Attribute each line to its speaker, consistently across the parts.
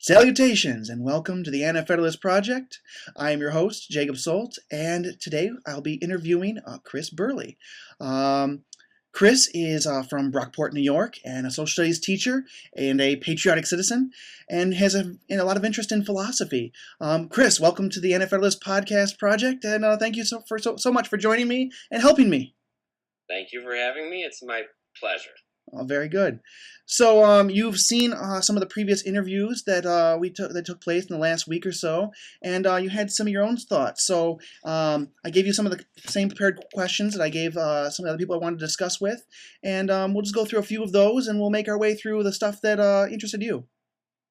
Speaker 1: Salutations and welcome to the Anti-Federalist Project. I am your host, Jacob Solt, and today I'll be interviewing Chris Beyrle. Chris is from Brockport, New York, and a social studies teacher and a patriotic citizen, and has a lot of interest in philosophy. Chris, welcome to the Anti-Federalist Podcast Project, and thank you so much for joining me and helping me.
Speaker 2: Thank you for having me. It's my pleasure.
Speaker 1: Oh, very good. So you've seen some of the previous interviews that that took place in the last week or so, and you had some of your own thoughts. So I gave you some of the same prepared questions that I gave some of the other people I wanted to discuss with, and we'll just go through a few of those, and we'll make our way through the stuff that interested you.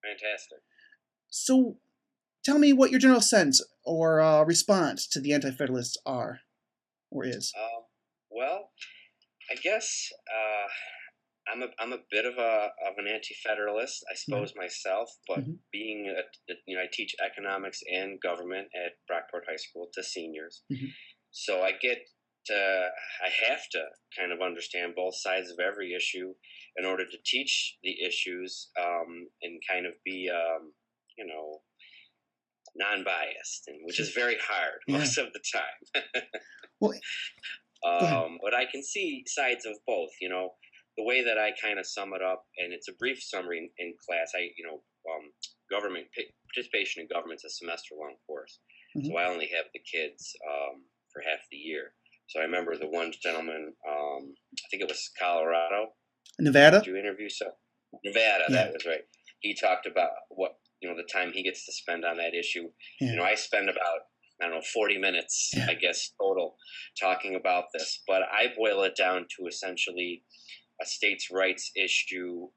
Speaker 2: Fantastic.
Speaker 1: So tell me what your general sense or response to the Anti-Federalists are or is.
Speaker 2: Well, I guess I'm a bit of an anti-federalist, I suppose, myself. But being I teach economics and government at Brockport High School to seniors, so I have to kind of understand both sides of every issue in order to teach the issues and kind of be non-biased, which is very hard most of the time.
Speaker 1: Well,
Speaker 2: but I can see sides of both. The way that I kind of sum it up, and it's a brief summary in class. Government participation in government's a semester-long course, so I only have the kids for half the year. So I remember the one gentleman, I think it was Colorado,
Speaker 1: Nevada.
Speaker 2: Did you interview Nevada? Yeah. That was right. He talked about what the time he gets to spend on that issue. Yeah. I spend about 40 minutes, I guess, total talking about this. But I boil it down to essentially a states' rights issue,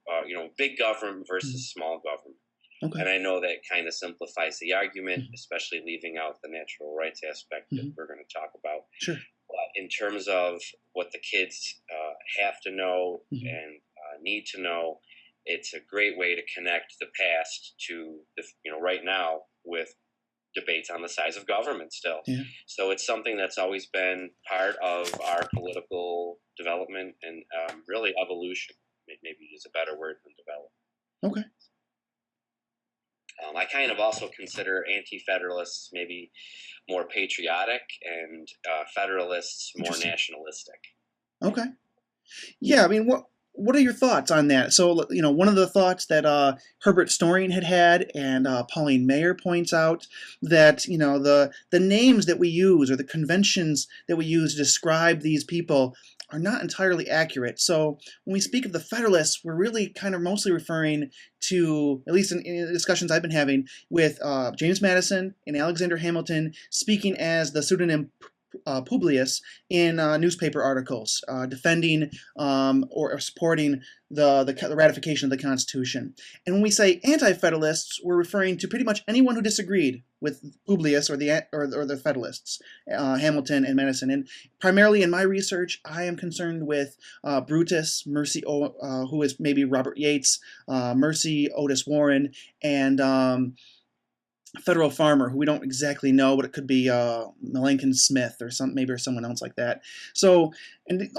Speaker 2: big government versus small government. Okay. And I know that kind of simplifies the argument, especially leaving out the natural rights aspect that we're going to talk about.
Speaker 1: Sure.
Speaker 2: But in terms of what the kids have to know and need to know, it's a great way to connect the past to right now with debates on the size of government still. Yeah. So it's something that's always been part of our political development and really evolution. Maybe is a better word than development.
Speaker 1: Okay.
Speaker 2: I kind of also consider anti-federalists maybe more patriotic and federalists more nationalistic.
Speaker 1: Okay. Yeah, I mean, what are your thoughts on that? So, one of the thoughts that Herbert Storian had and Pauline Mayer points out that, the names that we use or the conventions that we use to describe these people are not entirely accurate. So when we speak of the Federalists, we're really kind of mostly referring to, at least in the discussions I've been having, with James Madison and Alexander Hamilton speaking as the pseudonym Publius in newspaper articles defending or supporting the ratification of the Constitution. And when we say anti-federalists, we're referring to pretty much anyone who disagreed with Publius or the Federalists, Hamilton and Madison. And primarily in my research, I am concerned with Brutus, Mercy, who is maybe Robert Yates, Mercy Otis Warren, and Federal Farmer, who we don't exactly know, but it could be Melanchthon Smith or someone else like that. So, and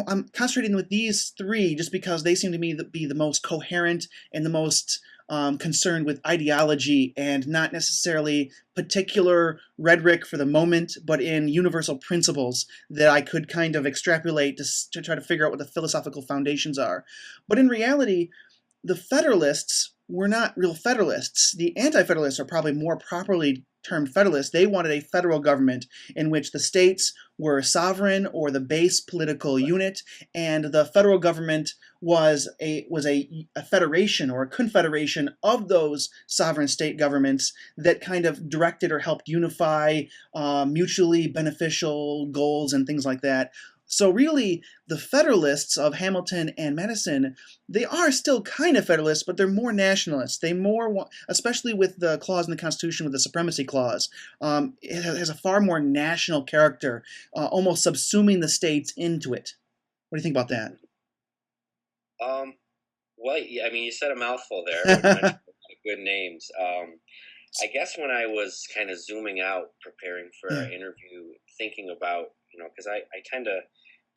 Speaker 1: I'm concentrating with these three just because they seem to me to be the most coherent and the most concerned with ideology and not necessarily particular rhetoric for the moment, but in universal principles that I could kind of extrapolate to try to figure out what the philosophical foundations are. But in reality, the Federalists were not real Federalists. The Anti-Federalists are probably more properly termed Federalists. They wanted a federal government in which the states were sovereign or the base political unit, and the federal government was a federation or a confederation of those sovereign state governments that kind of directed or helped unify mutually beneficial goals and things like that. So really, the Federalists of Hamilton and Madison, they are still kind of Federalists, but they're more nationalists. They especially with the clause in the Constitution, with the Supremacy Clause, it has a far more national character, almost subsuming the states into it. What do you think about that?
Speaker 2: Well, I mean, you said a mouthful there. Good names. I guess when I was kind of zooming out, preparing for our interview, thinking about, because I tend to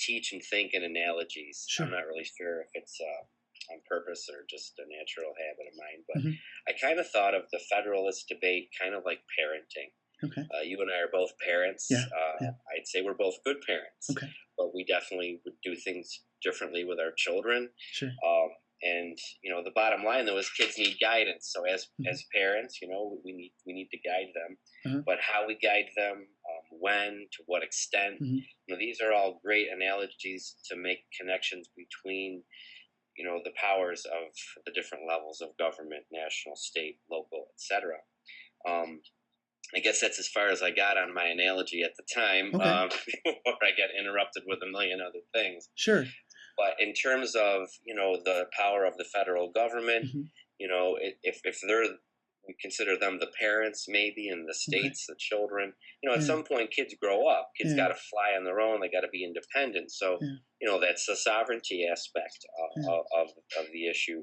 Speaker 2: teach and think in analogies. Sure. I'm not really sure if it's on purpose or just a natural habit of mine. But
Speaker 1: Mm-hmm.
Speaker 2: I kind of thought of the Federalist debate kind of like parenting.
Speaker 1: Okay.
Speaker 2: You and I are both parents.
Speaker 1: Yeah. Yeah.
Speaker 2: I'd say we're both good parents,
Speaker 1: Okay.
Speaker 2: but we definitely would do things differently with our children.
Speaker 1: Sure.
Speaker 2: And the bottom line though is kids need guidance. So as parents, we need to guide them.
Speaker 1: Uh-huh.
Speaker 2: But how we guide them, when, to what extent, these are all great analogies to make connections between the powers of the different levels of government, national, state, local, etc. I guess that's as far as I got on my analogy at the time, before I got interrupted with a million other things.
Speaker 1: Sure.
Speaker 2: But in terms of the power of the federal government, if they're, we consider them the parents maybe, and the states the children. At some point kids grow up. Kids got to fly on their own. They got to be independent. So that's the sovereignty aspect of the issue.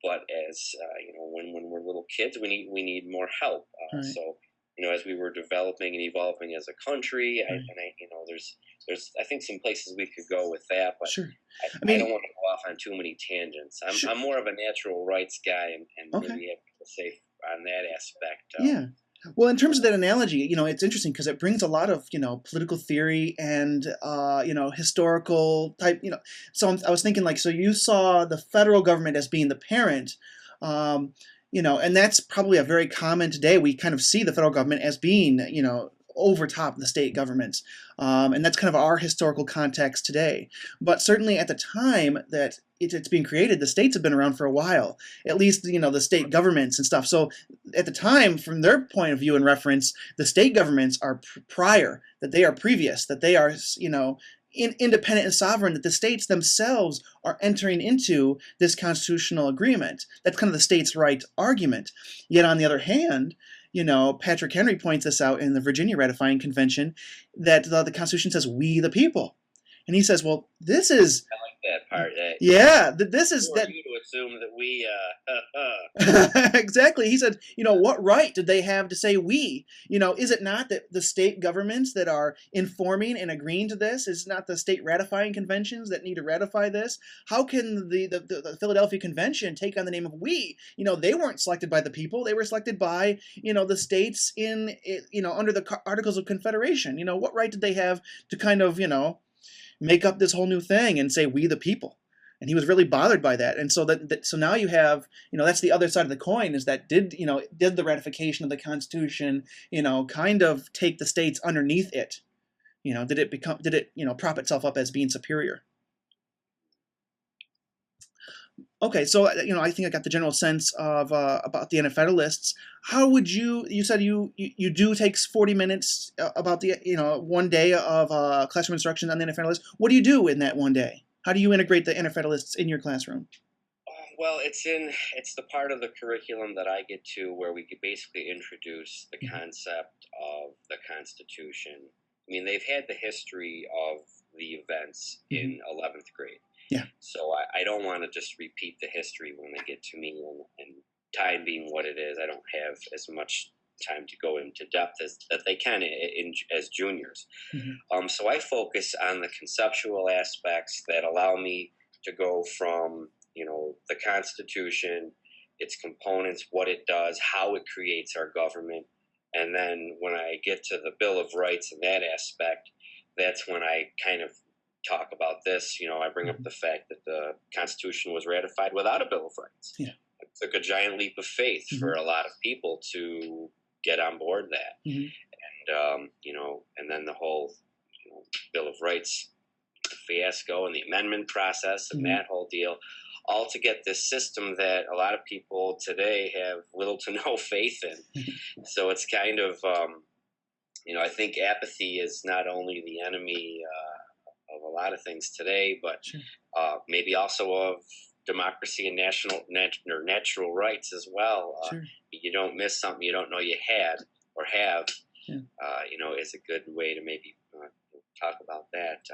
Speaker 2: But as when we're little kids, we need more help. So as we were developing and evolving as a country, there's I think some places we could go with that, but
Speaker 1: sure.
Speaker 2: I don't want to go off on too many tangents. I'm more of a natural rights guy, and maybe have to say on that aspect.
Speaker 1: Well, in terms of that analogy, it's interesting because it brings a lot of, political theory and, historical type, So I was thinking so you saw the federal government as being the parent, and that's probably a very common today. We kind of see the federal government as being, over top of the state governments. And that's kind of our historical context today. But certainly at the time that it's being created, the states have been around for a while, at least, the state governments and stuff. So at the time, from their point of view and reference, the state governments are prior, that they are previous, that they are, independent and sovereign, that the states themselves are entering into this constitutional agreement. That's kind of the states' right argument. Yet on the other hand, Patrick Henry points this out in the Virginia Ratifying Convention, that the Constitution says, "we the people." And he says, well, this is...
Speaker 2: I like that part.
Speaker 1: This is...
Speaker 2: Who are you to assume that we...
Speaker 1: Exactly. He said, what right did they have to say we? Is it not that the state governments that are informing and agreeing to this? Is it not the state ratifying conventions that need to ratify this? How can the Philadelphia Convention take on the name of we? They weren't selected by the people. They were selected by, the states in, under the Articles of Confederation. What right did they have to kind of, make up this whole new thing and say we the people? And he was really bothered by that. And so so now you have, that's the other side of the coin, is that did the ratification of the Constitution, kind of take the states underneath it? Did it prop itself up as being superior? Okay, so I think I got the general sense of about the Anti-Federalists. How would you said you do take 40 minutes about the one day of classroom instruction on the Anti-Federalists. What do you do in that one day? How do you integrate the Anti-Federalists in your classroom?
Speaker 2: Well, it's the part of the curriculum that I get to where we could basically introduce the concept of the Constitution. I mean, they've had the history of the events in 11th grade.
Speaker 1: Yeah.
Speaker 2: So I don't want to just repeat the history when they get to me, and time being what it is, I don't have as much time to go into depth as that they can as juniors. So I focus on the conceptual aspects that allow me to go from the Constitution, its components, what it does, how it creates our government, and then when I get to the Bill of Rights and that aspect, that's when I kind of talk about this. I bring up the fact that the Constitution was ratified without a Bill of Rights. Yeah. It took a giant leap of faith for a lot of people to get on board that. And, and then the whole Bill of Rights fiasco and the amendment process and that whole deal, all to get this system that a lot of people today have little to no faith in. So it's kind of, I think apathy is not only the enemy of a lot of things today, but maybe also of democracy and natural rights as well. You don't miss something you don't know you had or have, is a good way to maybe talk about that.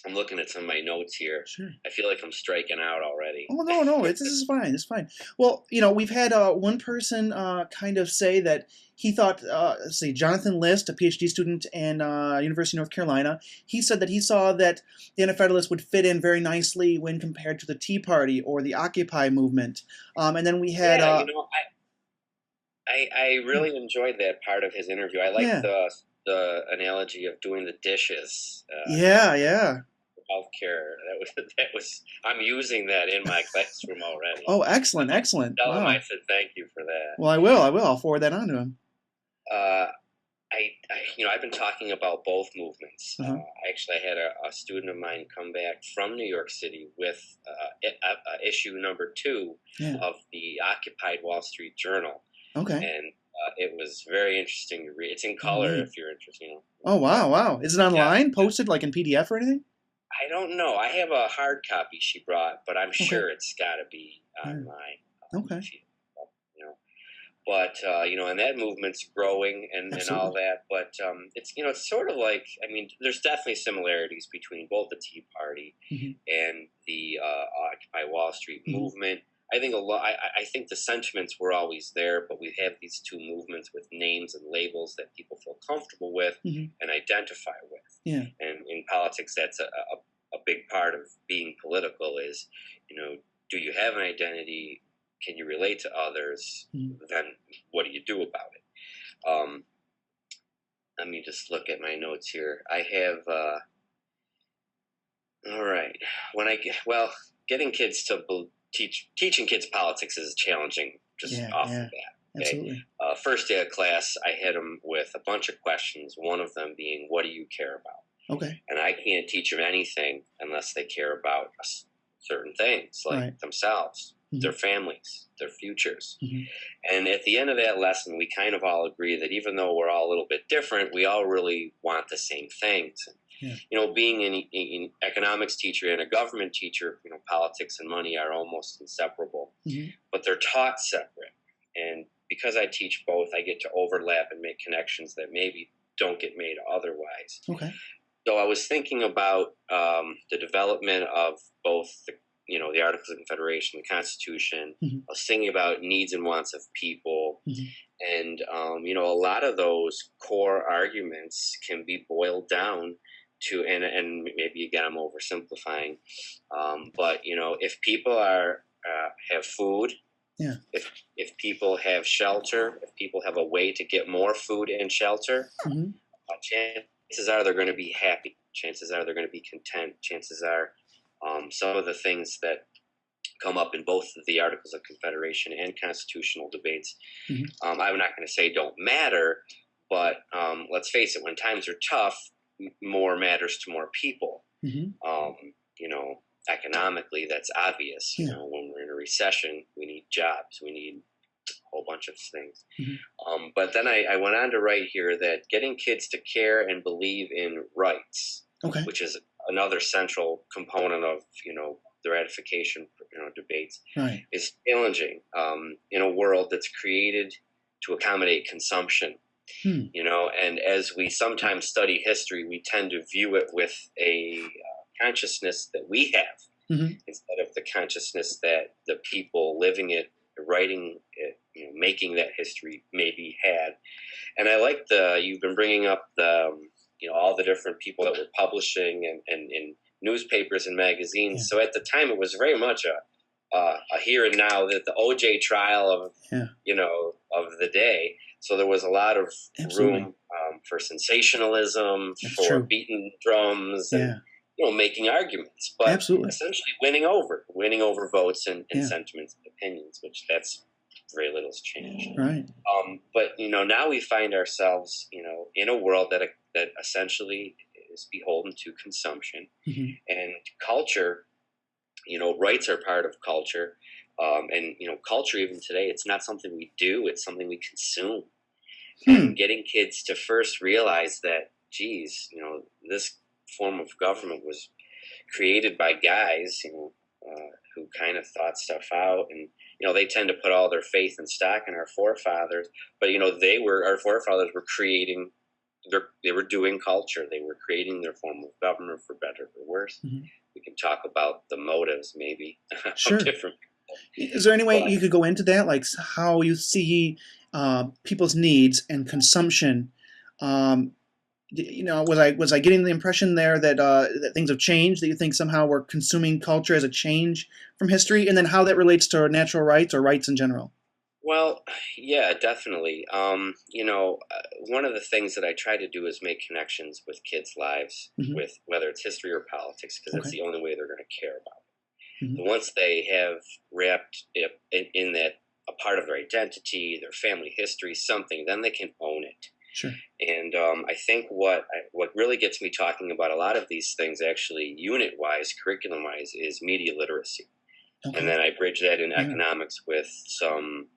Speaker 2: I'm looking at some of my notes here.
Speaker 1: Sure.
Speaker 2: I feel like I'm striking out already.
Speaker 1: Oh no, this is fine. It's fine. Well, we've had one person kind of say that he thought, let's see, Jonathan List, a PhD student in University of North Carolina, he said that he saw that the Anti-Federalists would fit in very nicely when compared to the Tea Party or the Occupy movement. And then we had,
Speaker 2: I really enjoyed that part of his interview. I like the analogy of doing the dishes.
Speaker 1: Yeah.
Speaker 2: Healthcare. That was. I'm using that in my classroom already.
Speaker 1: Oh, excellent.
Speaker 2: Tell him I said thank you for that.
Speaker 1: Well, I will. I'll forward that on to him.
Speaker 2: I've been talking about both movements. I had a student of mine come back from New York City with issue number 2 of the Occupied Wall Street Journal.
Speaker 1: Okay.
Speaker 2: And it was very interesting to read. It's in color if you're interested.
Speaker 1: Oh, wow. Is it online, posted like in PDF or anything?
Speaker 2: I don't know. I have a hard copy she brought, but I'm sure it's got to be online.
Speaker 1: Okay.
Speaker 2: But and that movement's growing and all that. But it's sort of like, there's definitely similarities between both the Tea Party and the Occupy Wall Street movement. I think I think the sentiments were always there, but we have these two movements with names and labels that people feel comfortable with and identify with.
Speaker 1: Yeah.
Speaker 2: And in politics, that's a big part of being political is, do you have an identity? Can you relate to others? Then what do you do about it? Let me just look at my notes here. I have, all right. Getting kids to teaching kids politics is challenging just off the bat. Okay?
Speaker 1: Absolutely.
Speaker 2: First day of class, I hit them with a bunch of questions, one of them being, what do you care about?
Speaker 1: Okay.
Speaker 2: And I can't teach them anything unless they care about certain things, like themselves, their families, their futures. And at the end of that lesson, we kind of all agree that even though we're all a little bit different, we all really want the same things. Being an economics teacher and a government teacher, politics and money are almost inseparable, but they're taught separate. And because I teach both, I get to overlap and make connections that maybe don't get made otherwise.
Speaker 1: Okay.
Speaker 2: So I was thinking about the development of both the Articles of Confederation, the Constitution. I was thinking about needs and wants of people. And, a lot of those core arguments can be boiled down to, and maybe again, I'm oversimplifying, but, if people have food, if people have shelter, if people have a way to get more food and shelter, chances are they're going to be happy. Chances are they're going to be content. Chances are some of the things that come up in both the Articles of Confederation and constitutional debates, I'm not going to say don't matter, but let's face it, when times are tough, more matters to more people. Economically, that's obvious. When we're in a recession, we need jobs. We need a whole bunch of things. But then I went on to write here that getting kids to care and believe in rights, which is another central component of, the ratification, debates, is challenging in a world that's created to accommodate consumption. And as we sometimes study history, we tend to view it with a consciousness that we have instead of the consciousness that the people living it, writing it, making that history maybe had. And I like you've been bringing up all the different people that were publishing and in newspapers and magazines. So at the time, it was very much a here and now, that the OJ trial of of the day. So there was a lot of room for sensationalism, for beating drums, and making arguments, but essentially winning over votes and sentiments and opinions, which that's very little's changed.
Speaker 1: Right.
Speaker 2: But now we find ourselves in a world that essentially is beholden to consumption and culture. Rights are part of culture, and culture even today, it's not something we do; it's something we consume. And getting kids to first realize that, geez, this form of government was created by guys, who kind of thought stuff out, and they tend to put all their faith and stock in our forefathers, but our forefathers were creating they were doing culture. They were creating their form of government, for better or worse.
Speaker 1: Mm-hmm.
Speaker 2: We can talk about the motives, maybe,
Speaker 1: Sure.
Speaker 2: of different people.
Speaker 1: Is there any way you could go into that, like how you see people's needs and consumption? Was I getting the impression there that things have changed? That you think somehow we're consuming culture as a change from history, and then how that relates to natural rights or rights in general?
Speaker 2: Well, yeah, definitely. One of the things that I try to do is make connections with kids' lives,
Speaker 1: Mm-hmm.
Speaker 2: with whether it's history or politics, because
Speaker 1: Okay.
Speaker 2: that's the only way they're going to care about it.
Speaker 1: Mm-hmm.
Speaker 2: And once they have wrapped it in that a part of their identity, their family history, something, then they can own it.
Speaker 1: Sure.
Speaker 2: And I think what really gets me talking about a lot of these things, actually, unit-wise, curriculum-wise, is media literacy.
Speaker 1: Okay.
Speaker 2: And then I bridge that in economics with some,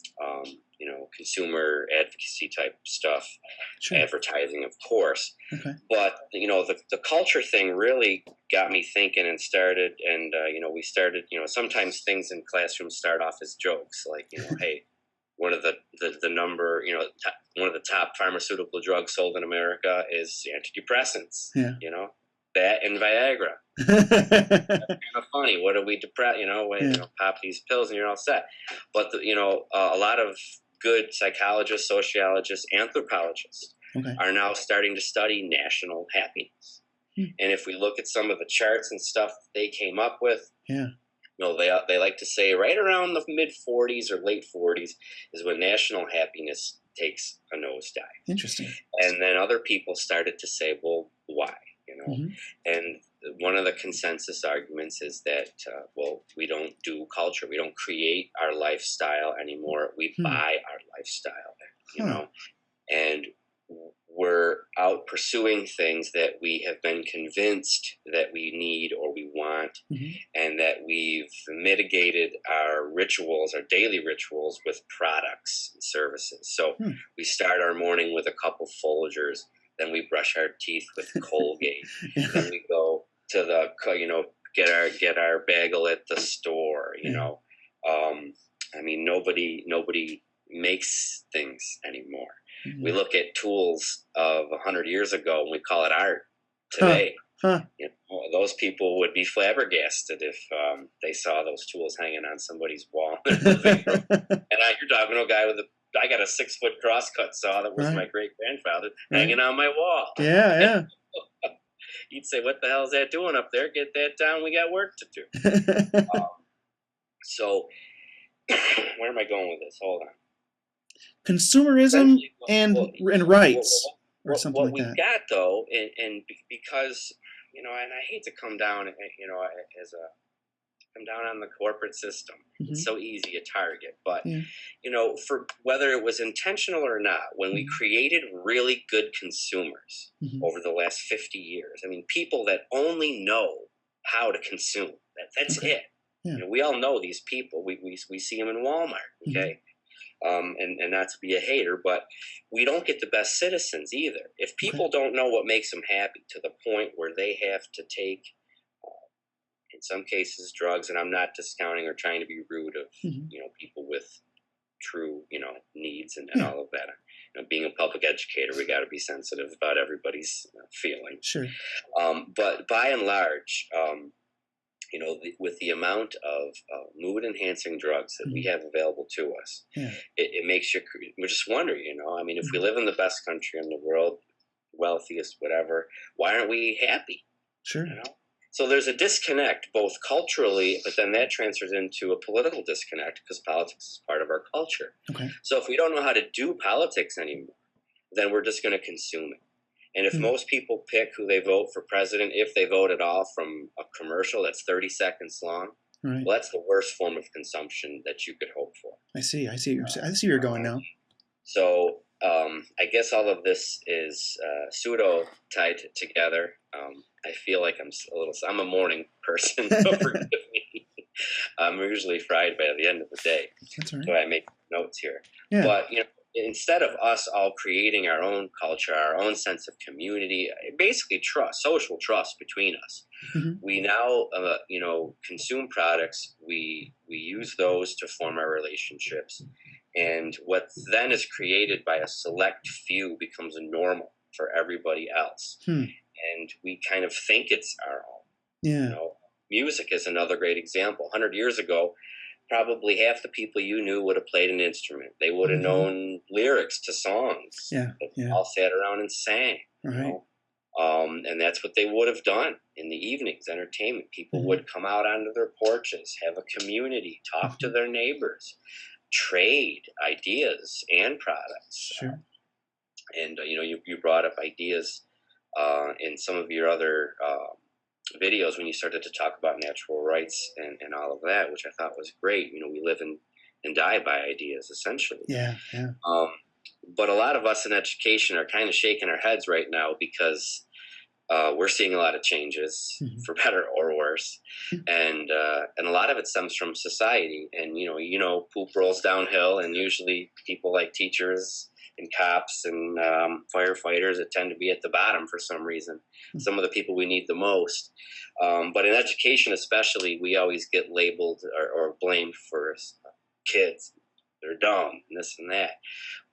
Speaker 2: consumer advocacy type stuff,
Speaker 1: Sure.
Speaker 2: advertising, of course.
Speaker 1: Okay.
Speaker 2: But, the culture thing really got me thinking and started, and, we started, sometimes things in classrooms start off as jokes, like, hey, one of the number, one of the top pharmaceutical drugs sold in America is antidepressants.
Speaker 1: Yeah.
Speaker 2: That and Viagra. That's kind of funny. What do we depress? Pop these pills and you're all set. But a lot of good psychologists, sociologists, anthropologists are now starting to study national happiness. And if we look at some of the charts and stuff they came up with, they like to say right around the mid 40s or late 40s is when national happiness takes a nosedive.
Speaker 1: Interesting.
Speaker 2: And then other people started to say, well, why? And one of the consensus arguments is that, we don't do culture. We don't create our lifestyle anymore. We buy our lifestyle, and we're out pursuing things that we have been convinced that we need or we want, and that we've mitigated our rituals, our daily rituals, with products and services. So we start our morning with a cup of Folgers, then we brush our teeth with Colgate, then we go to the, get our bagel at the store, nobody makes things anymore. We look at tools of 100 years ago and we call it art today. Those people would be flabbergasted if they saw those tools hanging on somebody's wall. And you're talking to a guy I got a 6-foot crosscut saw that was my great grandfather hanging on my wall.
Speaker 1: Yeah.
Speaker 2: You'd say, "What the hell is that doing up there? Get that down. We got work to do." So, where am I going with this? Hold on.
Speaker 1: Consumerism and rights, or something like that.
Speaker 2: What we've got, though, and because and I hate to come down, come down on the corporate system. It's so easy a target, but for whether it was intentional or not, when we created really good consumers over the last 50 years, people that only know how to consume, that's it. We all know these people. We see them in Walmart, okay? And not to be a hater, but we don't get the best citizens either. If people don't know what makes them happy to the point where they have to take, in some cases, drugs, and I'm not discounting or trying to be rude of, people with true, needs and all of that. Being a public educator, we got to be sensitive about everybody's feelings. Sure. But by and large, with the amount of mood-enhancing drugs that we have available to us, it makes you just wonder, if we live in the best country in the world, wealthiest, whatever, why aren't we happy? Sure. So there's a disconnect both culturally, but then that transfers into a political disconnect because politics is part of our culture. Okay. So if we don't know how to do politics anymore, then we're just going to consume it. And if most people pick who they vote for president, if they vote at all, from a commercial that's 30 seconds long, well, that's the worst form of consumption that you could hope for.
Speaker 1: I see where you're going now.
Speaker 2: So I guess all of this is pseudo tied together. I feel like I'm a morning person, so forgive me. I'm usually fried by the end of the day. That's all right. So I make notes here. Yeah. But, instead of us all creating our own culture, our own sense of community, basically social trust between us, we now, consume products. We use those to form our relationships. And what then is created by a select few becomes normal for everybody else. And we kind of think it's our own.
Speaker 1: Yeah.
Speaker 2: You know, music is another great example. 100 years ago, probably half the people you knew would have played an instrument. They would have known lyrics to songs.
Speaker 1: Yeah.
Speaker 2: They all sat around and sang.
Speaker 1: Right.
Speaker 2: You know? And that's what they would have done in the evenings, entertainment. People would come out onto their porches, have a community, talk to their neighbors, trade ideas and products.
Speaker 1: Sure.
Speaker 2: And, you know, you brought up ideas in some of your other videos when you started to talk about natural rights and all of that, which I thought was great. You know, we live and die by ideas, essentially.
Speaker 1: Yeah, yeah.
Speaker 2: But a lot of us in education are kind of shaking our heads right now because we're seeing a lot of changes, for better or worse, and a lot of it stems from society. And you know, poop rolls downhill, and usually people like teachers and cops and firefighters that tend to be at the bottom for some reason. Some of the people we need the most. But in education, especially, we always get labeled or blamed for kids. They're dumb and this and that.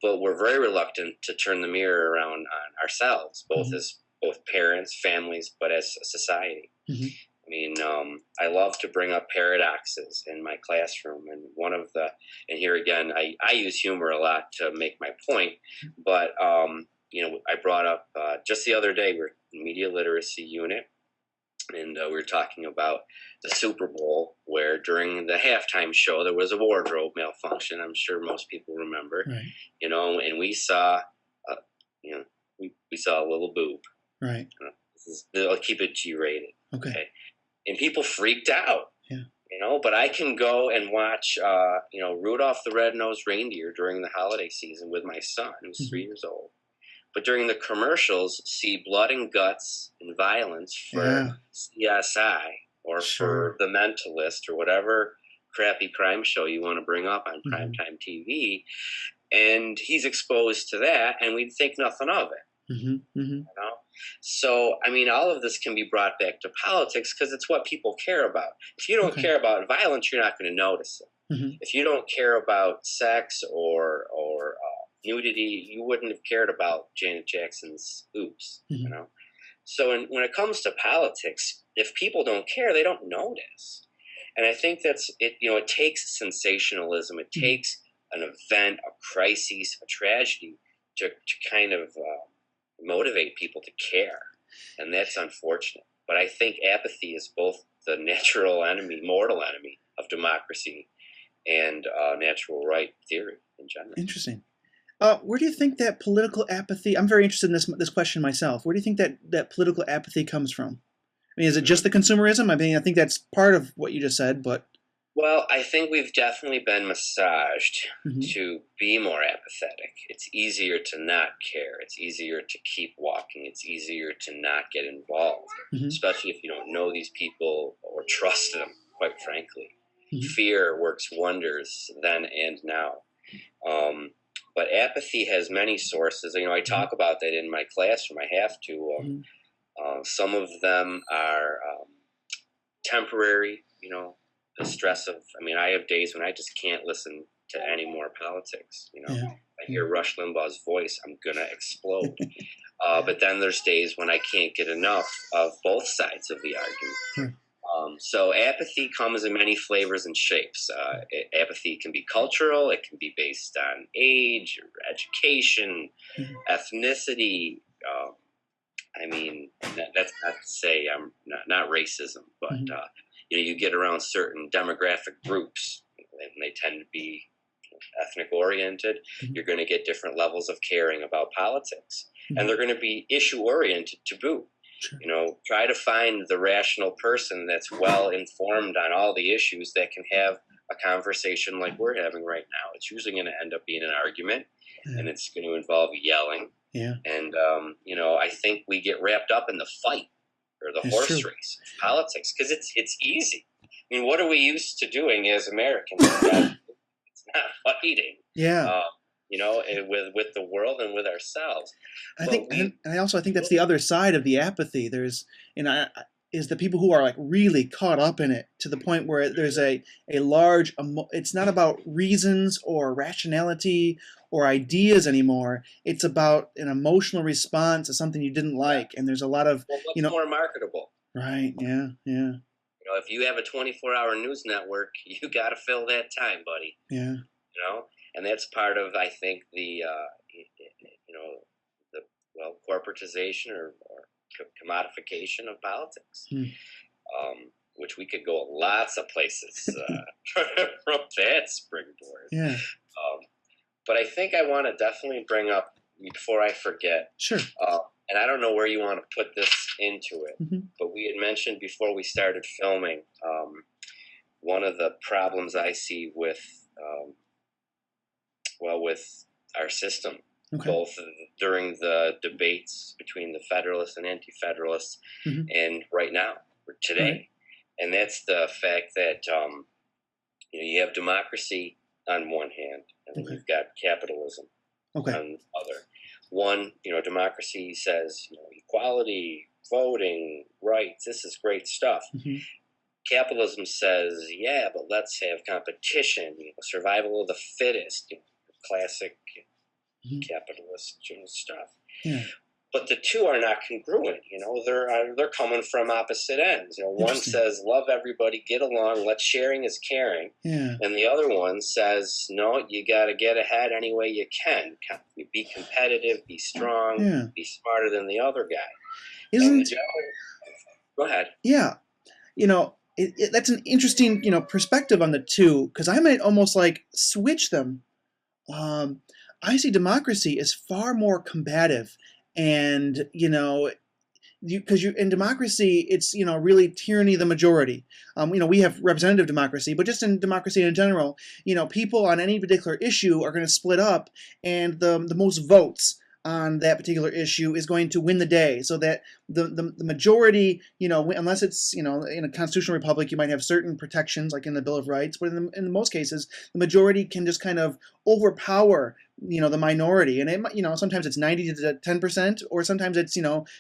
Speaker 2: But we're very reluctant to turn the mirror around on ourselves, both as parents, families, but as a society. I mean, I love to bring up paradoxes in my classroom, and and here again, I use humor a lot to make my point, but, you know, I brought up, just the other day, we're in media literacy unit, and we were talking about the Super Bowl, where during the halftime show, there was a wardrobe malfunction. I'm sure most people remember, you know, and we saw, you know, we saw a little boob.
Speaker 1: Right.
Speaker 2: I'll keep it G-rated.
Speaker 1: Okay.
Speaker 2: And people freaked out.
Speaker 1: Yeah.
Speaker 2: You know, but I can go and watch, you know, Rudolph the Red-Nosed Reindeer during the holiday season with my son, who's 3 years old. But during the commercials, see blood and guts and violence for CSI or for The Mentalist or whatever crappy crime show you want to bring up on primetime TV. And he's exposed to that, and we'd think nothing of it. You know? So, I mean, all of this can be brought back to politics because it's what people care about. If you don't care about violence, you're not going to notice it. If you don't care about sex or nudity, you wouldn't have cared about Janet Jackson's oops, you know? So when it comes to politics, if people don't care, they don't notice. And I think that's it. You know, it takes sensationalism. It takes an event, a crisis, a tragedy to kind of motivate people to care. And that's unfortunate. But I think apathy is both the natural enemy, mortal enemy of democracy and natural right theory in general.
Speaker 1: Interesting. Where do you think that political apathy, I'm very interested in this question myself, where do you think that political apathy comes from? I mean, is it just the consumerism? I mean, I think that's part of what you just said, but...
Speaker 2: Well, I think we've definitely been massaged to be more apathetic. It's easier to not care. It's easier to keep walking. It's easier to not get involved, especially if you don't know these people or trust them, quite frankly. Fear works wonders then and now. But apathy has many sources. You know, I talk about that in my classroom. I have to. Some of them are temporary, you know, the stress of, I mean, I have days when I just can't listen to any more politics, you know. I hear Rush Limbaugh's voice, I'm going to explode. But then there's days when I can't get enough of both sides of the argument. So apathy comes in many flavors and shapes. Apathy can be cultural. It can be based on age, or education, ethnicity. I mean, that's not to say I'm not racism, but you know, you get around certain demographic groups, and they tend to be ethnic oriented. You're going to get different levels of caring about politics, and they're going to be issue oriented to boot. You know, try to find the rational person that's well informed on all the issues that can have a conversation like we're having right now. It's usually going to end up being an argument, and it's going to involve yelling. And, you know, I think we get wrapped up in the fight or the horse race of politics because it's easy. I mean, what are we used to doing as Americans? It's not fighting. You know, with the world and with ourselves.
Speaker 1: I think, and I also think that's the other side of the apathy. There's, and is the people who are like really caught up in it to the point where there's a large it's not about reasons or rationality or ideas anymore. It's about an emotional response to something you didn't like, and there's a lot of,
Speaker 2: well, what's more marketable?
Speaker 1: Right, yeah, yeah.
Speaker 2: If you have a 24-hour news network, you got to fill that time, buddy.
Speaker 1: Yeah.
Speaker 2: And that's part of, I think, the the corporatization or commodification of politics, which we could go lots of places from that springboard.
Speaker 1: Yeah.
Speaker 2: But I think I want to definitely bring up, before I forget,
Speaker 1: sure.
Speaker 2: And I don't know where you want to put this into it, but we had mentioned before we started filming, one of the problems I see with with our system, both during the debates between the Federalists and Anti-Federalists, and right now, today, and that's the fact that you have democracy on one hand, and then you've got capitalism on the other. One, democracy says, equality, voting, rights, this is great stuff. Capitalism says, yeah, but let's have competition, survival of the fittest, classic capitalist stuff. Yeah. But the two are not congruent. They're coming from opposite ends. One says, love everybody, get along, let sharing is caring. Yeah. And the other one says, no, you got to get ahead any way you can. Be competitive, be strong, be smarter than the other guy. Go ahead.
Speaker 1: Yeah. That's an interesting, perspective on the two, because I might almost like switch them. I see democracy as far more combative. And, because in democracy, it's, really tyranny of the majority. We have representative democracy, but just in democracy in general, people on any particular issue are going to split up, and the most votes on that particular issue is going to win the day, so that the majority, unless it's, in a constitutional republic, you might have certain protections like in the Bill of Rights, but in most cases, the majority can just kind of overpower, the minority, and it, sometimes it's 90 to 10%, or sometimes it's,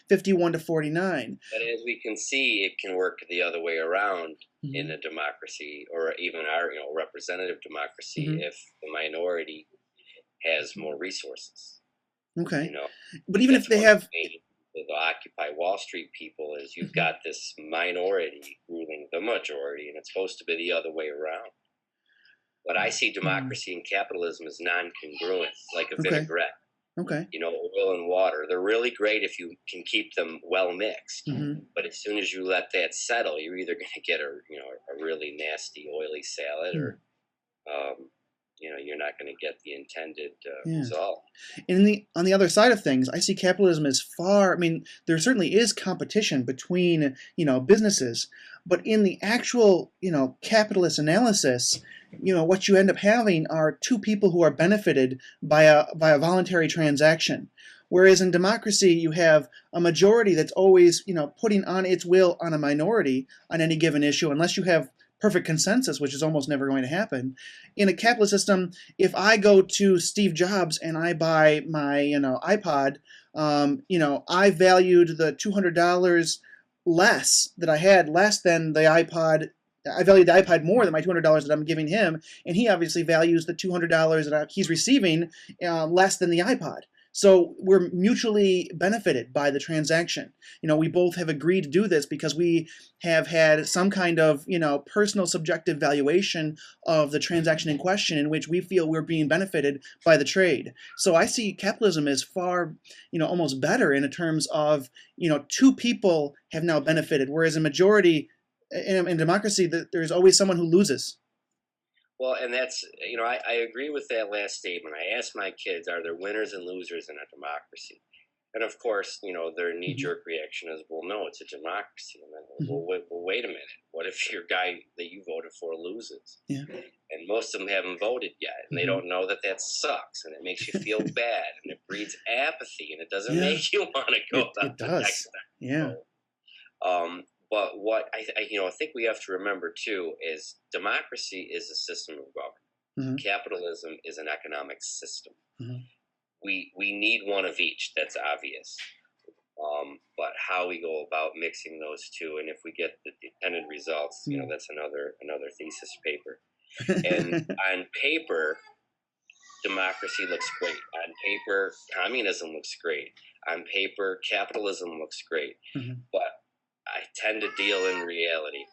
Speaker 1: 51 to 49.
Speaker 2: But as we can see, it can work the other way around in a democracy, or even our, representative democracy, if the minority has more resources.
Speaker 1: Okay. But even if they have
Speaker 2: the Occupy Wall Street people, is you've got this minority ruling the majority, and it's supposed to be the other way around. But I see democracy and capitalism as non-congruent, like a vinaigrette.
Speaker 1: Okay.
Speaker 2: Oil and water. They're really great if you can keep them well mixed. But as soon as you let that settle, you're either going to get a really nasty, oily salad, or you're not going to get the intended result.
Speaker 1: And on the other side of things, I see capitalism as far. I mean, there certainly is competition between businesses, but in the actual capitalist analysis, what you end up having are two people who are benefited by a voluntary transaction. Whereas in democracy, you have a majority that's always putting on its will on a minority on any given issue, unless you have perfect consensus, which is almost never going to happen. In a capitalist system, if I go to Steve Jobs and I buy my iPod, I valued the $200 less that I had, less than the iPod. I valued the iPod more than my $200 that I'm giving him, and he obviously values the $200 that he's receiving less than the iPod. So we're mutually benefited by the transaction. We both have agreed to do this because we have had some kind of, personal subjective valuation of the transaction in question, in which we feel we're being benefited by the trade. So I see capitalism as far, almost better in terms of, two people have now benefited, whereas in majority, in democracy, there's always someone who loses.
Speaker 2: Well, and that's, I agree with that last statement. I asked my kids, are there winners and losers in a democracy? And of course, their knee-jerk reaction is, well, no, it's a democracy. And then, well, wait a minute. What if your guy that you voted for loses? Yeah. And most of them haven't voted yet, and they don't know that sucks, and it makes you feel bad, and it breeds apathy, and it doesn't make you want to go
Speaker 1: it does.
Speaker 2: Next time.
Speaker 1: Yeah.
Speaker 2: But what I think we have to remember too is democracy is a system of government. Capitalism is an economic system. We need one of each. That's obvious. but how we go about mixing those two, and if we get the intended results, that's another thesis paper. And on paper, democracy looks great. On paper, communism looks great. On paper, capitalism looks great. But I tend to deal in reality,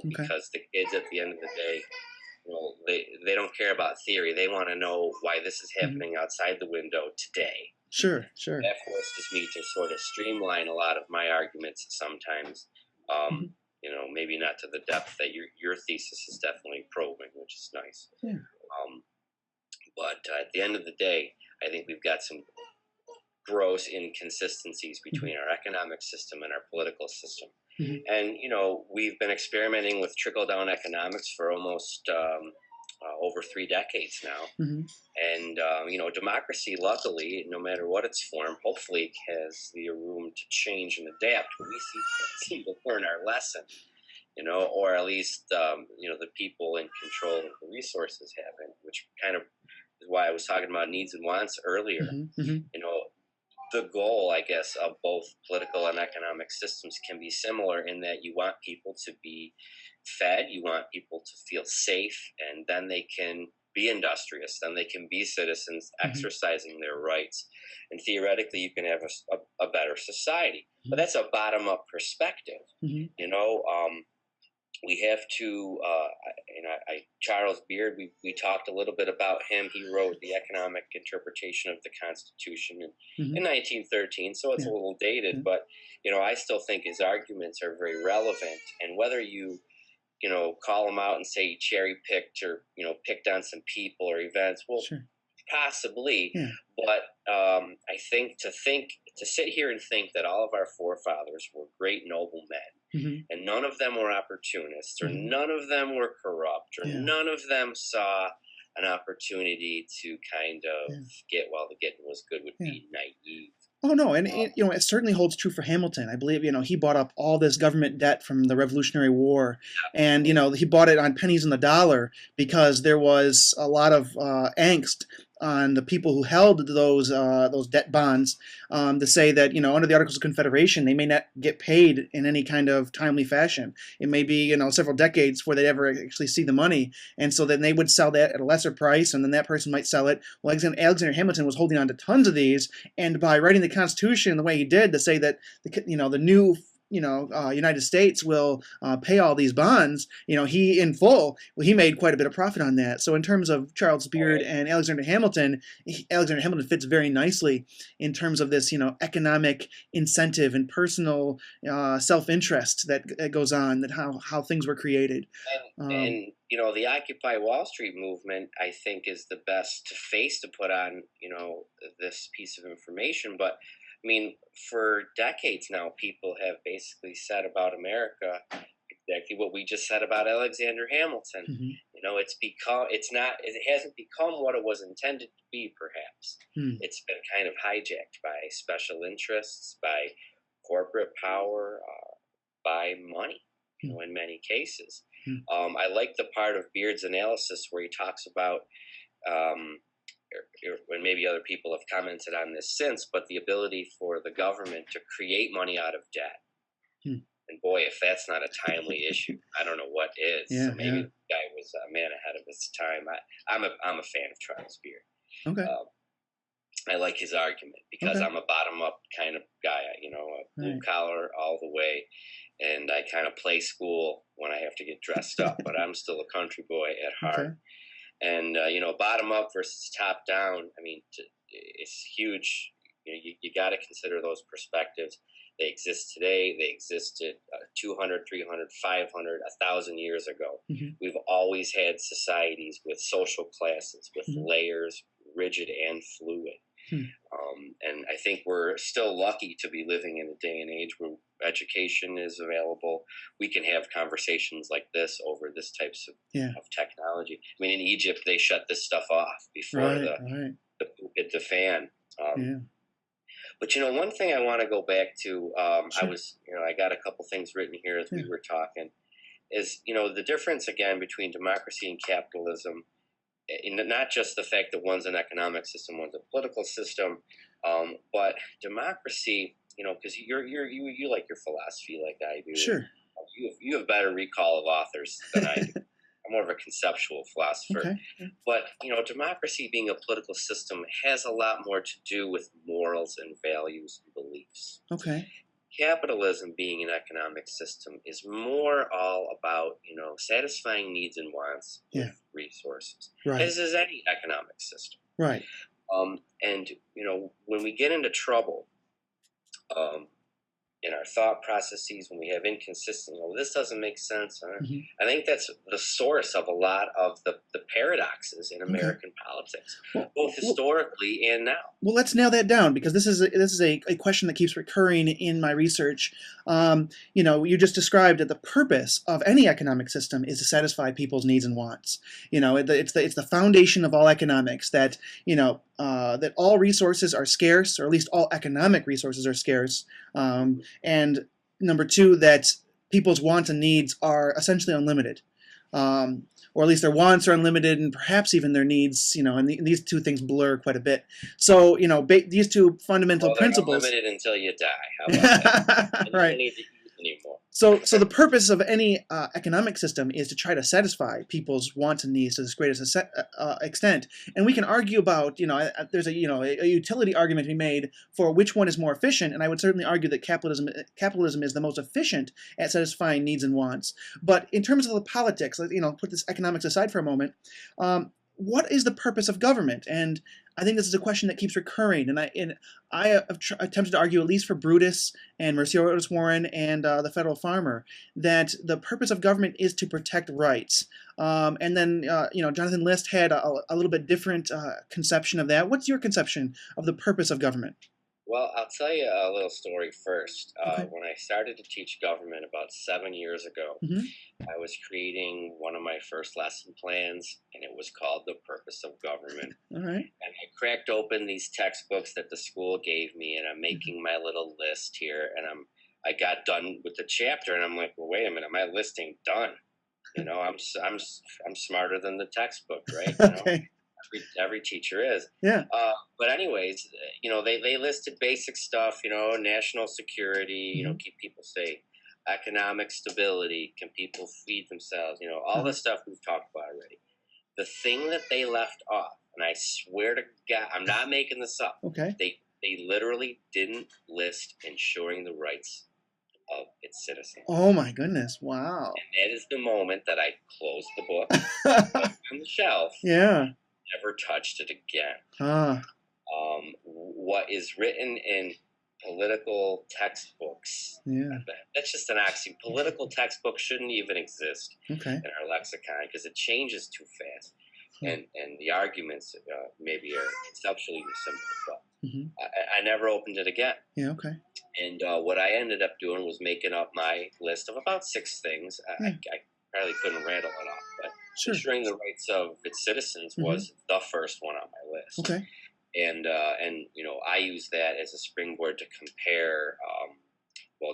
Speaker 2: because the kids at the end of the day, they don't care about theory. They want to know why this is happening outside the window today.
Speaker 1: Sure.
Speaker 2: That forces me to sort of streamline a lot of my arguments sometimes. Maybe not to the depth that your thesis is definitely probing, which is nice.
Speaker 1: Yeah.
Speaker 2: But at the end of the day, I think we've got some gross inconsistencies between our economic system and our political system. And, we've been experimenting with trickle-down economics for almost over 3 decades now. And, democracy, luckily, no matter what its form, hopefully has the room to change and adapt. We seem to learn our lesson, or at least, the people in control of the resources haven't, which kind of is why I was talking about needs and wants earlier. The goal, I guess, of both political and economic systems can be similar in that you want people to be fed, you want people to feel safe, and then they can be industrious, then they can be citizens exercising their rights. And theoretically, you can have a better society. But that's a bottom-up perspective. We have to, Charles Beard, we talked a little bit about him. He wrote The Economic Interpretation of the Constitution in 1913, so it's a little dated, but, I still think his arguments are very relevant. And whether you call them out and say he cherry-picked or, picked on some people or events, well, possibly, but I think to sit here and think that all of our forefathers were great, noble men, and none of them were opportunists, or none of them were corrupt, or none of them saw an opportunity to kind of get while the getting was good would be naive.
Speaker 1: Oh, no, and it certainly holds true for Hamilton. I believe, he bought up all this government debt from the Revolutionary War, and, he bought it on pennies on the dollar because there was a lot of angst on the people who held those debt bonds to say that, under the Articles of Confederation, they may not get paid in any kind of timely fashion. It may be, several decades before they ever actually see the money. And so then they would sell that at a lesser price, and then that person might sell it. Well, Alexander Hamilton was holding on to tons of these, and by writing the Constitution the way he did to say that, the new United States will pay all these bonds, he in full, he made quite a bit of profit on that. So in terms of Charles Beard and Alexander Hamilton fits very nicely in terms of this, economic incentive and personal self-interest that goes on, that how things were created.
Speaker 2: And the Occupy Wall Street movement, I think, is the best face to put on, this piece of information. But I mean, for decades now, people have basically said about America exactly what we just said about Alexander Hamilton. It hasn't become what it was intended to be, perhaps. It's been kind of hijacked by special interests, by corporate power, by money, in many cases. I like the part of Beard's analysis where he talks about, when maybe other people have commented on this since, but the ability for the government to create money out of debt. And boy, if that's not a timely issue, I don't know what is. So maybe the guy was a man ahead of his time. I'm a fan of Charles Beard.
Speaker 1: Okay.
Speaker 2: I like his argument because I'm a bottom-up kind of guy, blue collar all the way. And I kind of play school when I have to get dressed up, but I'm still a country boy at heart.
Speaker 1: Okay.
Speaker 2: And, bottom up versus top down, I mean, it's huge. You got to consider those perspectives. They exist today. They existed 200, 300, 500, 1,000 years ago. We've always had societies with social classes, with layers, rigid and fluid. And I think we're still lucky to be living in a day and age where education is available. We can have conversations like this over this types of technology. I mean, in Egypt, they shut this stuff off before the hit the fan. But, one thing I want to go back to, I got a couple things written here as we were talking, is, the difference, again, between democracy and capitalism. Not just the fact that one's an economic system, one's a political system, but democracy, because you like your philosophy like I do.
Speaker 1: Sure.
Speaker 2: You have better recall of authors than I do. I'm more of a conceptual philosopher.
Speaker 1: Okay.
Speaker 2: But, democracy being a political system has a lot more to do with morals and values and beliefs.
Speaker 1: Okay.
Speaker 2: Capitalism being an economic system is more all about, satisfying needs and wants with resources,
Speaker 1: Right.
Speaker 2: as is any economic system.
Speaker 1: Right.
Speaker 2: And, when we get into trouble, in our thought processes, when we have inconsistent, this doesn't make sense. I think that's the source of a lot of the paradoxes in American politics, both historically and now.
Speaker 1: Well, let's nail that down, because this is a question that keeps recurring in my research. You just described that the purpose of any economic system is to satisfy people's needs and wants. It's the foundation of all economics that that all resources are scarce, or at least all economic resources are scarce. And number two, that people's wants and needs are essentially unlimited. Or at least their wants are unlimited, and perhaps even their needs, and these two things blur quite a bit. So, these two fundamental principles.
Speaker 2: Unlimited until you die. How about that?
Speaker 1: Right.
Speaker 2: You don't need to eat anymore.
Speaker 1: So the purpose of any economic system is to try to satisfy people's wants and needs to the greatest extent. And we can argue about, there's a utility argument to be made for which one is more efficient. And I would certainly argue that capitalism is the most efficient at satisfying needs and wants. But in terms of the politics, put this economics aside for a moment. What is the purpose of government? And I think this is a question that keeps recurring, and I have attempted to argue, at least for Brutus and Mercier Warren and the Federal Farmer, that the purpose of government is to protect rights. And then Jonathan List had a little bit different conception of that. What's your conception of the purpose of government?
Speaker 2: Well, I'll tell you a little story first.
Speaker 1: Okay.
Speaker 2: When I started to teach government about 7 years ago, I was creating one of my first lesson plans, and it was called The Purpose of Government.
Speaker 1: All right.
Speaker 2: And I cracked open these textbooks that the school gave me, and I'm making my little list here, and I got done with the chapter, and I'm like, well, wait a minute, my list ain't done. I'm smarter than the textbook, right?
Speaker 1: Okay.
Speaker 2: Every teacher is.
Speaker 1: Yeah.
Speaker 2: But anyways, they listed basic stuff, national security, keep people safe, economic stability, can people feed themselves, all the stuff we've talked about already. The thing that they left off, and I swear to God, I'm not making this up.
Speaker 1: Okay.
Speaker 2: They literally didn't list ensuring the rights of its citizens.
Speaker 1: Oh my goodness! Wow.
Speaker 2: And that is the moment that I closed the book, put it on the shelf.
Speaker 1: Yeah.
Speaker 2: Never touched it
Speaker 1: Ah.
Speaker 2: again. What is written in political textbooks, that's just an axiom. Political textbooks shouldn't even exist in our lexicon because it changes too fast. And the arguments maybe are conceptually simple, but I never opened it again.
Speaker 1: Yeah, okay.
Speaker 2: And what I ended up doing was making up my list of about 6 things. I probably couldn't rattle it off, but ensuring the rights of its citizens was the first one on my list.
Speaker 1: Okay.
Speaker 2: And I use that as a springboard to compare,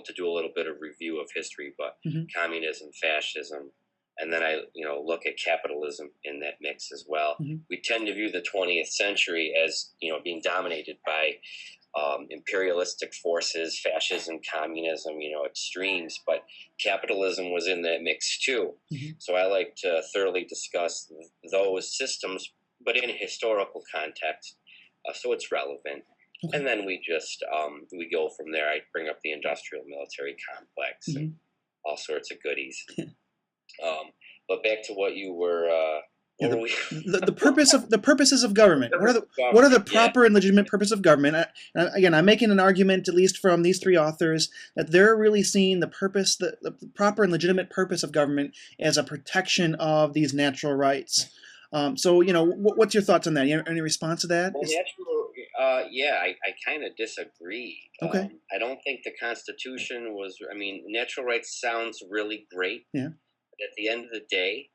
Speaker 2: to do a little bit of review of history, but communism, fascism, and then I look at capitalism in that mix as well. We tend to view the 20th century as being dominated by imperialistic forces, fascism, communism, extremes, but capitalism was in that mix too. So I like to thoroughly discuss those systems, but in a historical context, so it's relevant. And then we just, we go from there. I bring up the industrial military complex and all sorts of goodies. But back to what you were,
Speaker 1: the purposes of government. What are the proper and legitimate purpose of government? Again, I'm making an argument, at least from these 3 authors, that they're really seeing the purpose, the proper and legitimate purpose of government as a protection of these natural rights. So, what's your thoughts on that? Any response to that?
Speaker 2: Well, I kind of disagree.
Speaker 1: Okay.
Speaker 2: I don't think the Constitution was. I mean, natural rights sounds really great.
Speaker 1: Yeah.
Speaker 2: But at the end of the day,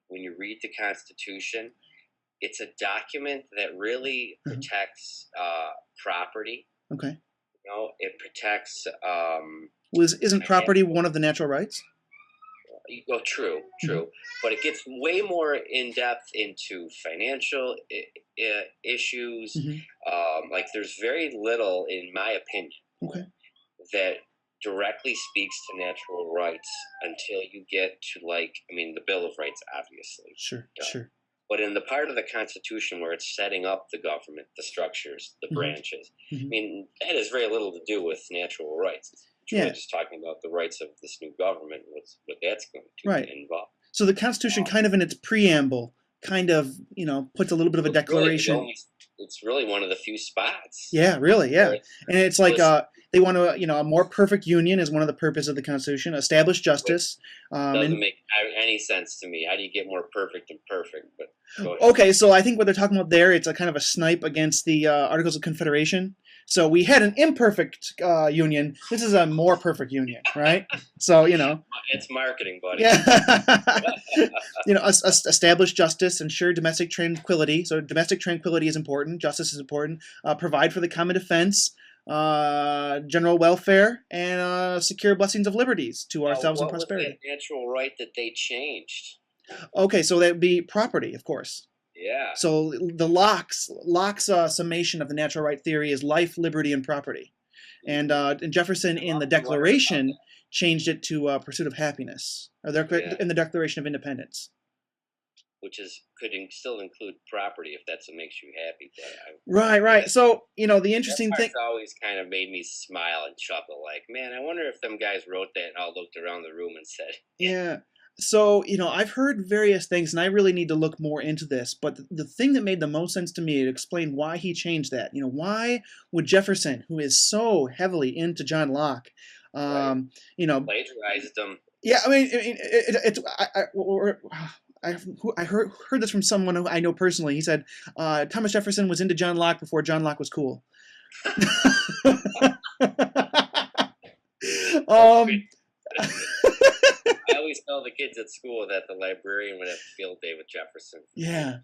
Speaker 2: when you read the Constitution, it's a document that really protects property.
Speaker 1: Okay.
Speaker 2: It protects.
Speaker 1: Isn't property one of the natural rights?
Speaker 2: True. But it gets way more in depth into financial issues. Like there's very little, in my opinion,
Speaker 1: Okay.
Speaker 2: that directly speaks to natural rights until you get to, like, I mean, the Bill of Rights, obviously.
Speaker 1: Sure. Sure.
Speaker 2: But in the part of the Constitution where it's setting up the government, the structures, the branches, I mean, that has very little to do with natural rights. It's really just talking about the rights of this new government, what that's going to involve.
Speaker 1: So the Constitution, kind of in its preamble, kind of, puts a little bit of a declaration.
Speaker 2: It's really one of the few spots.
Speaker 1: Yeah, really, yeah. And it's like they want to, a more perfect union is one of the purposes of the Constitution. Establish justice.
Speaker 2: Doesn't make any sense to me. How do you get more perfect than perfect? But
Speaker 1: okay, so I think what they're talking about there, it's a kind of a snipe against the Articles of Confederation. So we had an imperfect union. This is a more perfect union, right? So,
Speaker 2: it's marketing, buddy.
Speaker 1: Yeah. Establish justice, ensure domestic tranquility. So domestic tranquility is important. Justice is important. Provide for the common defense, general welfare, and secure blessings of liberties to ourselves and prosperity.
Speaker 2: What was that natural right that they changed?
Speaker 1: Okay, so that would be property, of course.
Speaker 2: Yeah.
Speaker 1: So the Locke's summation of the natural right theory is life, liberty, and property. And Jefferson in the Declaration changed it to pursuit of happiness, or in the Declaration of Independence.
Speaker 2: Which could still include property if that's what makes you happy.
Speaker 1: Right. So, the interesting thing...
Speaker 2: always kind of made me smile and chuckle, like, man, I wonder if them guys wrote that and all looked around the room and said...
Speaker 1: Yeah. So, I've heard various things, and I really need to look more into this, but the thing that made the most sense to me to explain why he changed that, why would Jefferson, who is so heavily into John Locke,
Speaker 2: plagiarized him.
Speaker 1: Yeah, I mean, I heard this from someone who I know personally. He said Thomas Jefferson was into John Locke before John Locke was cool.
Speaker 2: I always tell the kids at school that the librarian would have a field day with Jefferson.
Speaker 1: Yeah,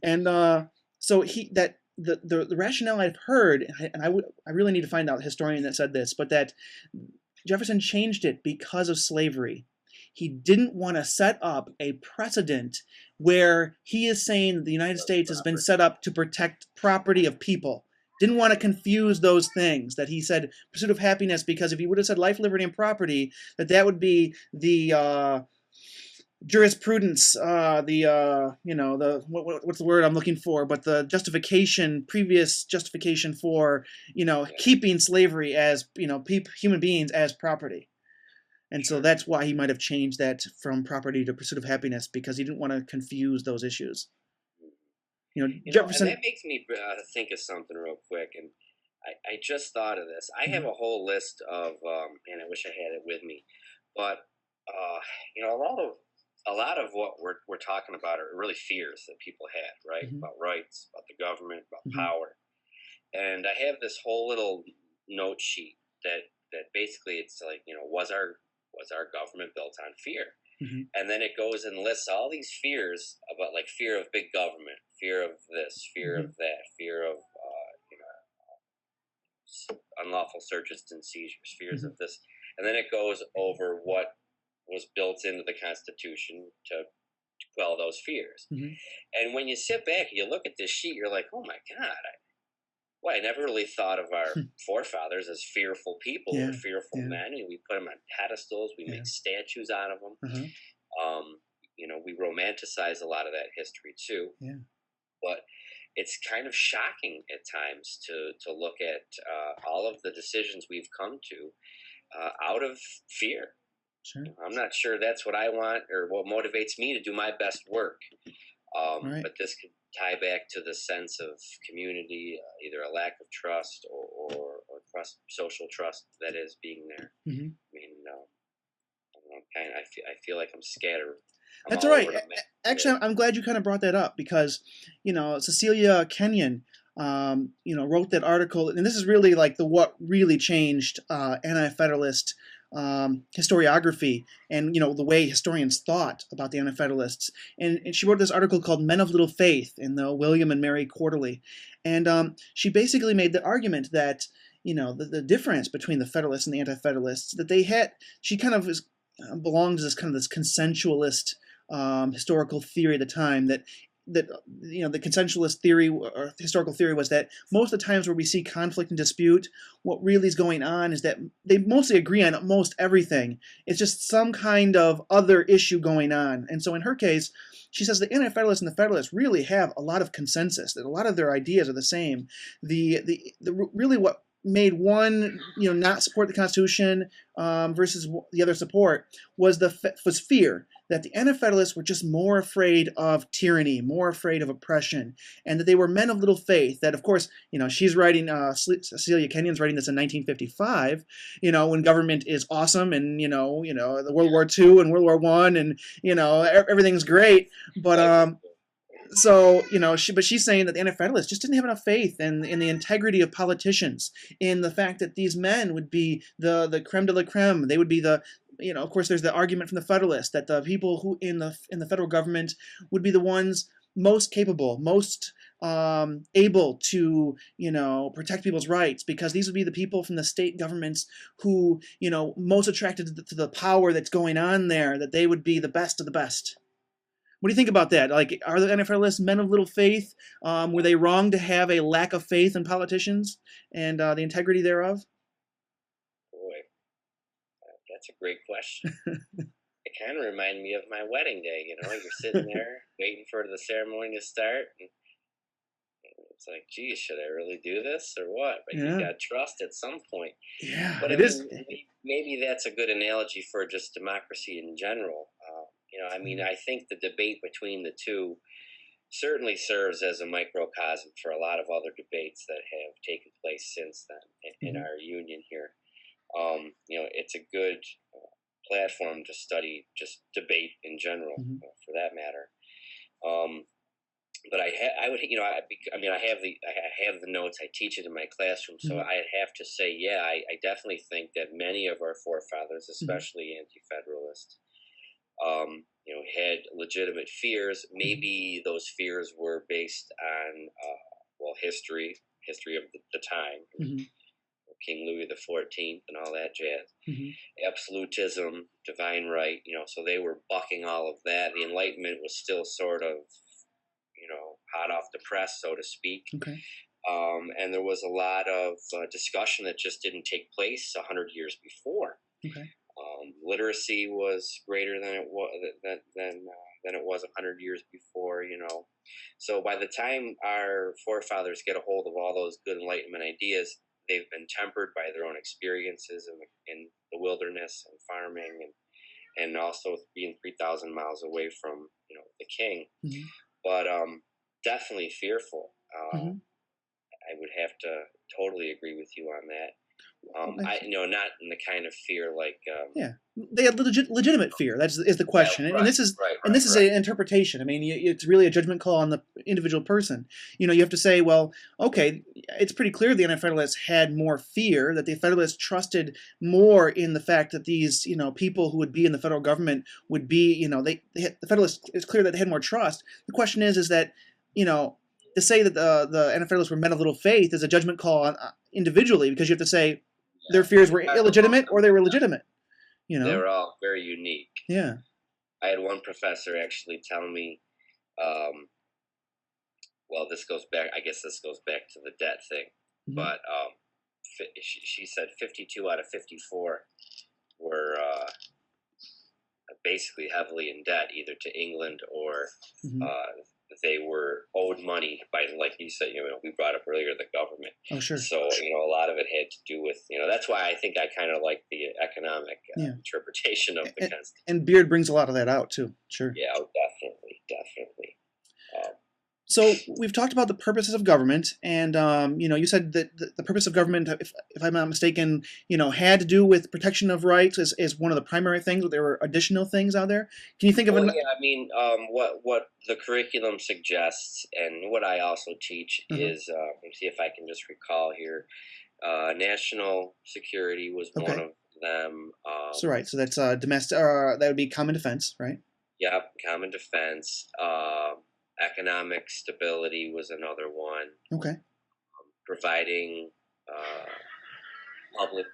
Speaker 1: and so the rationale I've heard, and I really need to find out the historian that said this, but that Jefferson changed it because of slavery. He didn't want to set up a precedent where he is saying that the United States has been set up to protect property of people. Didn't want to confuse those things, that he said pursuit of happiness, because if he would have said life, liberty, and property, that would be the jurisprudence, what's the word I'm looking for, but the previous justification for, keeping slavery as, human beings as property. And so that's why he might have changed that from property to pursuit of happiness, because he didn't want to confuse those issues. Jefferson.
Speaker 2: And that makes me think of something real quick, and I just thought of this. I have a whole list of, and I wish I had it with me, but a lot of what we're talking about are really fears that people had, right? About rights, about the government, about power, and I have this whole little note sheet that basically it's like, was our government built on fear? And then it goes and lists all these fears about, like, fear of big government, fear of this, fear of that, fear of unlawful searches and seizures, fears of this, and then it goes over what was built into the Constitution to quell those fears. And when you sit back and you look at this sheet, you're like, oh my God, I never really thought of our forefathers as fearful people or fearful men. We put them on pedestals. We make statues out of them. We romanticize a lot of that history too. But it's kind of shocking at times to look at all of the decisions we've come to out of fear.
Speaker 1: Sure.
Speaker 2: I'm not sure that's what I want or what motivates me to do my best work. But this could tie back to the sense of community, either a lack of trust or trust, social trust that is being there. I mean, I feel like I'm scattered.
Speaker 1: That's all right. Actually, I'm glad you kind of brought that up, because, Cecilia Kenyon, wrote that article, and this is really like what really changed Anti-Federalist historiography and the way historians thought about the Anti-Federalists, and she wrote this article called Men of Little Faith in the William and Mary Quarterly, and she basically made the argument that the difference between the Federalists and the Anti-Federalists, that she kind of belongs to this consensualist historical theory at the time, that that the consensualist theory or historical theory was that most of the times where we see conflict and dispute, what really is going on is that they mostly agree on most everything. It's just some kind of other issue going on. And so in her case, she says the Anti-Federalists and the Federalists really have a lot of consensus, that a lot of their ideas are the same. The really what made one not support the Constitution versus the other support was fear that the Anti-Federalists were just more afraid of tyranny, more afraid of oppression, and that they were men of little faith. That, of course, she's writing, Cecilia Kenyon's writing this in 1955, when government is awesome, and the World War II and World War I, and everything's great, but so but she's saying that the Anti-Federalists just didn't have enough faith in the integrity of politicians, in the fact that these men would be the creme de la creme. They would be the of course, there's the argument from the Federalists that the people who in the federal government would be the ones most capable, most able to protect people's rights, because these would be the people from the state governments who most attracted to the power that's going on there. That they would be the best of the best. What do you think about that? Like, are the Anti-Federalists men of little faith? Were they wrong to have a lack of faith in politicians and the integrity thereof?
Speaker 2: Boy, that's a great question. It kind of reminded me of my wedding day. You're sitting there waiting for the ceremony to start. And it's like, geez, should I really do this or what? But you got trust at some point.
Speaker 1: Yeah,
Speaker 2: but maybe that's a good analogy for just democracy in general. I think the debate between the two certainly serves as a microcosm for a lot of other debates that have taken place since then in our union here. It's a good platform to study just debate in general, for that matter. But I have the notes. I teach it in my classroom, so I'd have to say, I definitely think that many of our forefathers, especially Anti-Federalists, had legitimate fears. Maybe those fears were based on history of the time, King Louis XIV and all that jazz, absolutism, divine right. So they were bucking all of that. The Enlightenment was still sort of hot off the press, so to speak.
Speaker 1: Okay.
Speaker 2: And there was a lot of discussion that just didn't take place 100 years before.
Speaker 1: Okay.
Speaker 2: Literacy was greater than it was than it was 100 years before. So by the time our forefathers get a hold of all those good Enlightenment ideas, they've been tempered by their own experiences in the wilderness and farming, and also being 3,000 miles away from the king. But definitely fearful. I would have to totally agree with you on that. Not in the kind of fear like
Speaker 1: they had legitimate fear. That is the question,
Speaker 2: right,
Speaker 1: and this is an interpretation. I mean, it's really a judgment call on the individual person. You have to say, well, okay, it's pretty clear the Anti-Federalists had more fear, that the Federalists trusted more in the fact that these people who would be in the federal government would be the Federalists. It's clear that they had more trust. The question is that to say that the Anti-Federalists were men of little faith is a judgment call on individually, because you have to say their fears were illegitimate or they were legitimate.
Speaker 2: They were all very unique.
Speaker 1: Yeah.
Speaker 2: I had one professor actually tell me, this goes back to the debt thing, but she said 52 out of 54 were basically heavily in debt, either to England or they were owed money by, like you said, we brought up earlier, the government.
Speaker 1: Oh, sure.
Speaker 2: So, a lot of it had to do with, that's why I think I kind of like the economic interpretation of the Constitution.
Speaker 1: And Beard brings a lot of that out, too. Sure.
Speaker 2: Yeah, definitely.
Speaker 1: So we've talked about the purposes of government, and you said that the purpose of government, if I'm not mistaken, had to do with protection of rights as one of the primary things, but there were additional things out there. Can you think of
Speaker 2: what the curriculum suggests, and what I also teach is, let me see if I can just recall here, national security was one of them.
Speaker 1: So that's domestic. That would be common defense, right?
Speaker 2: Yep, common defense. Economic stability was another one.
Speaker 1: Okay.
Speaker 2: Providing public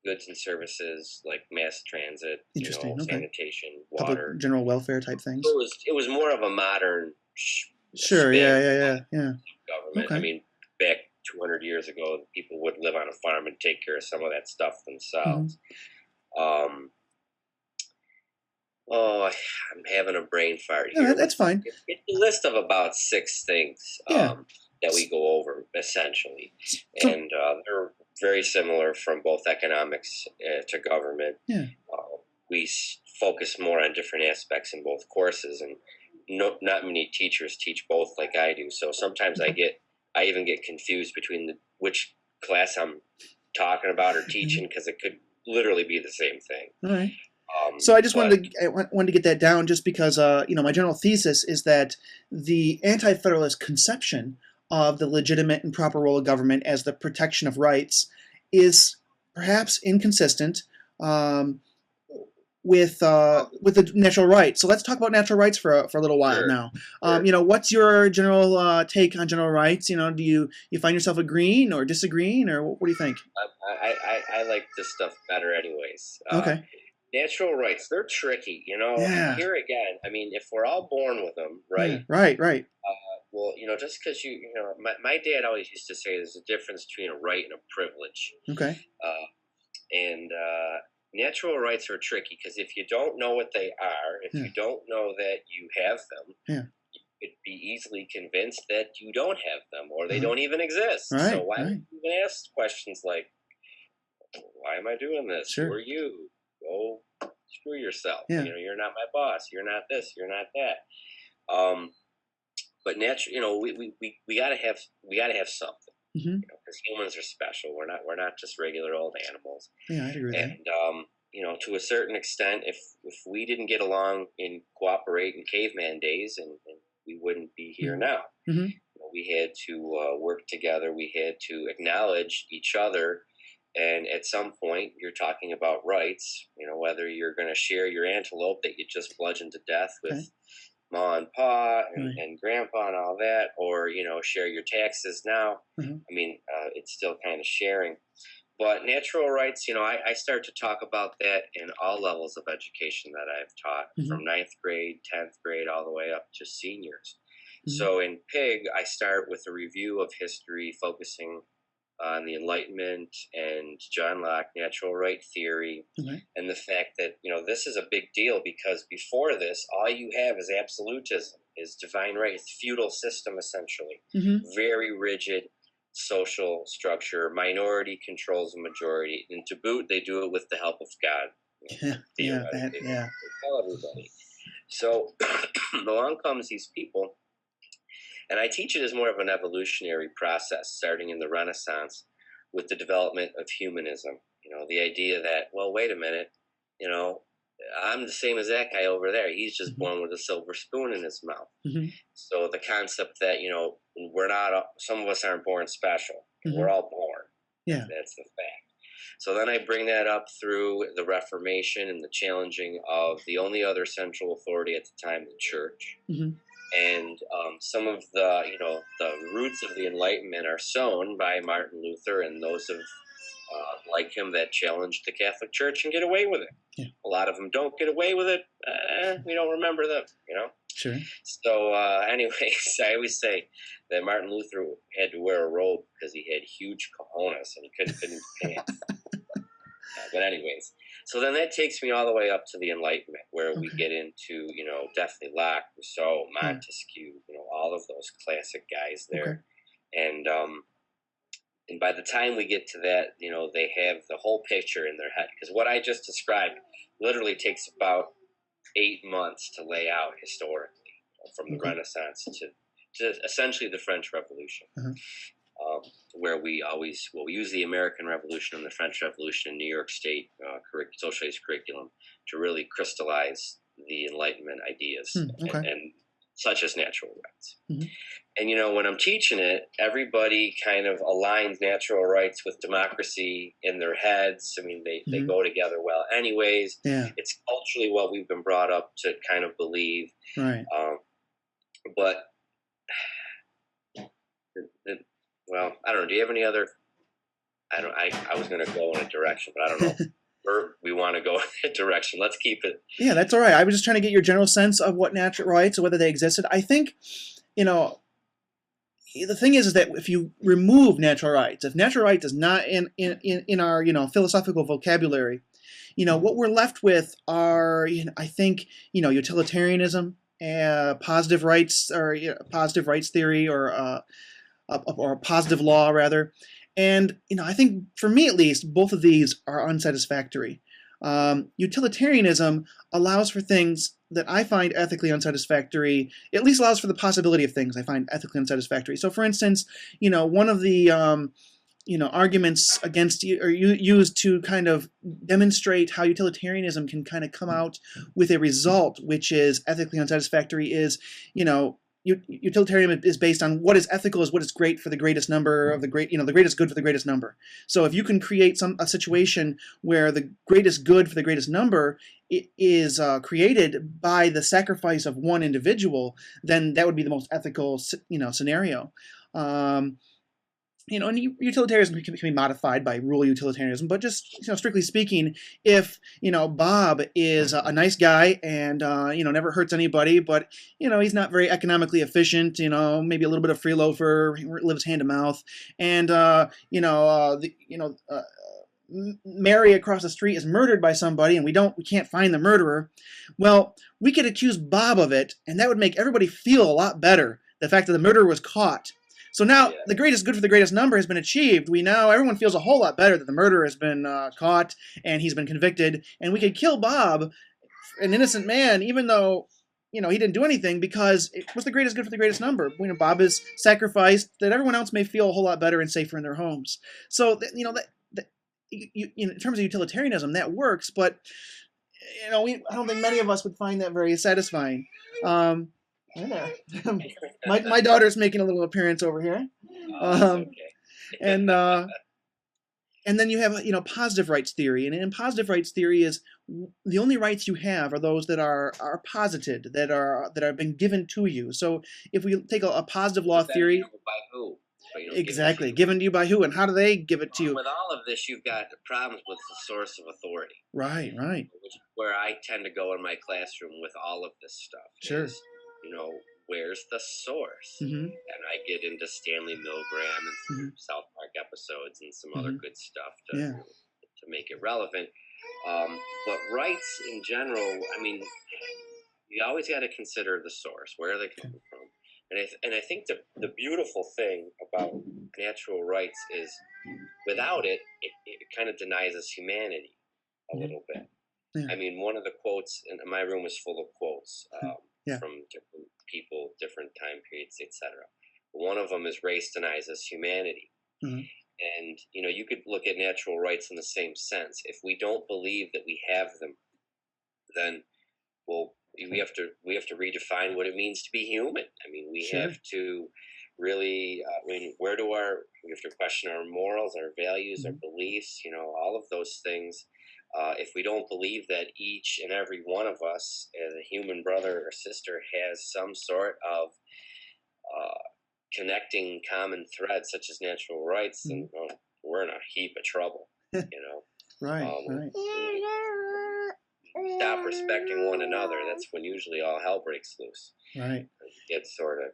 Speaker 2: goods and services like mass transit, sanitation, water,
Speaker 1: public general welfare type things.
Speaker 2: It was more of a modern
Speaker 1: Sure.
Speaker 2: span
Speaker 1: Yeah.
Speaker 2: of
Speaker 1: Yeah. Yeah. Yeah.
Speaker 2: government. I
Speaker 1: Okay.
Speaker 2: mean, back 200 years ago, people would live on a farm and take care of some of that stuff
Speaker 1: Hmm.
Speaker 2: themselves. Um, oh, I'm having a brain fart
Speaker 1: No,
Speaker 2: here.
Speaker 1: that's fine.
Speaker 2: It's a list of about 6 things
Speaker 1: Yeah.
Speaker 2: that we go over essentially,
Speaker 1: So
Speaker 2: and they're very similar from both economics to government.
Speaker 1: yeah.
Speaker 2: We focus more on different aspects in both courses, and not many teachers teach both like I do. So sometimes
Speaker 1: Okay.
Speaker 2: I even get confused between which class I'm talking about or teaching, because it could literally be the same thing.
Speaker 1: All right. So I just
Speaker 2: But
Speaker 1: wanted to get that down, just because my general thesis is that the anti-federalist conception of the legitimate and proper role of government as the protection of rights is perhaps inconsistent um, with the natural rights. So let's talk about natural rights for a little while
Speaker 2: sure,
Speaker 1: now.
Speaker 2: sure.
Speaker 1: What's your general take on general rights? Do you find yourself agreeing or disagreeing, or what do you think?
Speaker 2: I like this stuff better, anyways.
Speaker 1: Okay.
Speaker 2: Natural rights, they're tricky.
Speaker 1: Yeah.
Speaker 2: Here again, I mean, if we're all born with them,
Speaker 1: Yeah.
Speaker 2: right?
Speaker 1: Right. Right.
Speaker 2: Well, just because my dad always used to say there's a difference between a right and a privilege.
Speaker 1: Okay.
Speaker 2: And natural rights are tricky because if you don't know what they are, if you don't know that you have them, you could be easily convinced that you don't have them or they don't even exist.
Speaker 1: Right.
Speaker 2: So why
Speaker 1: Right.
Speaker 2: would you even ask questions like, why am I doing this?
Speaker 1: Sure.
Speaker 2: Who are you? Go screw yourself.
Speaker 1: Yeah.
Speaker 2: You're not my boss. You're not this. You're not that. But we gotta have something.
Speaker 1: Mm-hmm.
Speaker 2: Because humans are special. We're not just regular old animals.
Speaker 1: Yeah, I agree with that.
Speaker 2: And to a certain extent, if we didn't get along and cooperate in caveman days, and we wouldn't be here now.
Speaker 1: Mm-hmm.
Speaker 2: We had to work together. We had to acknowledge each other. And at some point, you're talking about rights. Whether you're going to share your antelope that you just bludgeoned to death with Ma and Pa and Grandpa and all that, or share your taxes now.
Speaker 1: Mm-hmm.
Speaker 2: I mean, it's still kind of sharing. But natural rights, I start to talk about that in all levels of education that I've taught, from 9th grade, 10th grade, all the way up to seniors. Mm-hmm. So in PIG, I start with a review of history, focusing on the Enlightenment and John Locke, natural right theory, and the fact that, this is a big deal because before this, all you have is absolutism, is divine right, feudal system, essentially. Mm-hmm. Very rigid social structure, minority controls the majority, and to boot, they do it with the help of God. They tell everybody. So along comes these people, and I teach it as more of an evolutionary process, starting in the Renaissance with the development of humanism. The idea that, well, wait a minute, I'm the same as that guy over there. He's just born with a silver spoon in his mouth. Mm-hmm. So the concept that, we're not, some of us aren't born special. Mm-hmm. We're all born. Yeah. That's the fact. So then I bring that up through the Reformation and the challenging of the only other central authority at the time, the church. Mm-hmm. And some of the roots of the Enlightenment are sown by Martin Luther and those of like him that challenged the Catholic Church and get away with it. Yeah. A lot of them don't get away with it. We don't remember them, Sure. So anyways, I always say that Martin Luther had to wear a robe because he had huge cojones and he couldn't fit in his pants. But anyways, so then that takes me all the way up to the Enlightenment, where we get into, definitely Locke, Rousseau, Montesquieu, all of those classic guys there. Okay. And by the time we get to that, they have the whole picture in their head. Because what I just described literally takes about 8 months to lay out historically, from the Renaissance to essentially the French Revolution. Where we use the American Revolution and the French Revolution in New York State socialist curriculum to really crystallize the Enlightenment ideas, and such as natural rights. Mm-hmm. And when I'm teaching it, everybody kind of aligns natural rights with democracy in their heads. I mean, they go together well anyways. Yeah. It's culturally what we've been brought up to kind of believe. Right. But well, I don't know. Do you have any other? I was going to go in a direction, but I don't know where we want to go in that direction. Let's keep it.
Speaker 1: Yeah, that's all right. I was just trying to get your general sense of what natural rights or whether they existed. I think the thing is that if you remove natural rights, if natural rights is not in our philosophical vocabulary, what we're left with are I think utilitarianism, positive rights, or positive rights theory, or a positive law rather. And I think for me at least, both of these are unsatisfactory. Utilitarianism allows for things that I find ethically unsatisfactory. It at least allows for the possibility of things I find ethically unsatisfactory. So, for instance, one of the arguments against or used to kind of demonstrate how utilitarianism can kind of come out with a result which is ethically unsatisfactory is, utilitarianism is based on what is ethical is what is great for the greatest number of the greatest good for the greatest number. So if you can create a situation where the greatest good for the greatest number is created by the sacrifice of one individual, then that would be the most ethical scenario. And utilitarianism can be modified by rule utilitarianism, but just strictly speaking, if Bob is a nice guy and never hurts anybody, but he's not very economically efficient, maybe a little bit of freeloader, lives hand to mouth, and Mary across the street is murdered by somebody, and we can't find the murderer. Well, we could accuse Bob of it, and that would make everybody feel a lot better. The fact that the murderer was caught. So now the greatest good for the greatest number has been achieved. Everyone feels a whole lot better that the murderer has been caught and he's been convicted, and we could kill Bob, an innocent man, even though he didn't do anything, because it was the greatest good for the greatest number. Bob is sacrificed that everyone else may feel a whole lot better and safer in their homes. So in terms of utilitarianism, that works, but I don't think many of us would find that very satisfying. My daughter's making a little appearance over here,
Speaker 2: Okay.
Speaker 1: and then you have positive rights theory, and in positive rights theory is the only rights you have are those that are posited, that have been given to you. So if we take a positive law theory,
Speaker 2: by who?
Speaker 1: Exactly, given to you by who, and how do they give it to you?
Speaker 2: With all of this, you've got problems with the source of authority.
Speaker 1: Right.
Speaker 2: Which is where I tend to go in my classroom with all of this stuff.
Speaker 1: Sure.
Speaker 2: Where's the source?
Speaker 1: Mm-hmm.
Speaker 2: And I get into Stanley Milgram and some South Park episodes and some other good stuff to make it relevant. But rights in general, you always got to consider the source. Where are they coming from? And I think the beautiful thing about natural rights is without it kind of denies us humanity a little bit. Yeah. One of the quotes, and my room was full of quotes from different people, different time periods, etc. One of them is race denies us humanity. Mm-hmm. And, you could look at natural rights in the same sense. If we don't believe that we have them, then, we have to redefine what it means to be human. We have to really, we have to question our morals, our values, our beliefs, all of those things. If we don't believe that each and every one of us as a human brother or sister has some sort of connecting common thread, such as natural rights, then we're in a heap of trouble,
Speaker 1: Right.
Speaker 2: Stop respecting one another, that's when usually all hell breaks loose.
Speaker 1: Right.
Speaker 2: Get sort of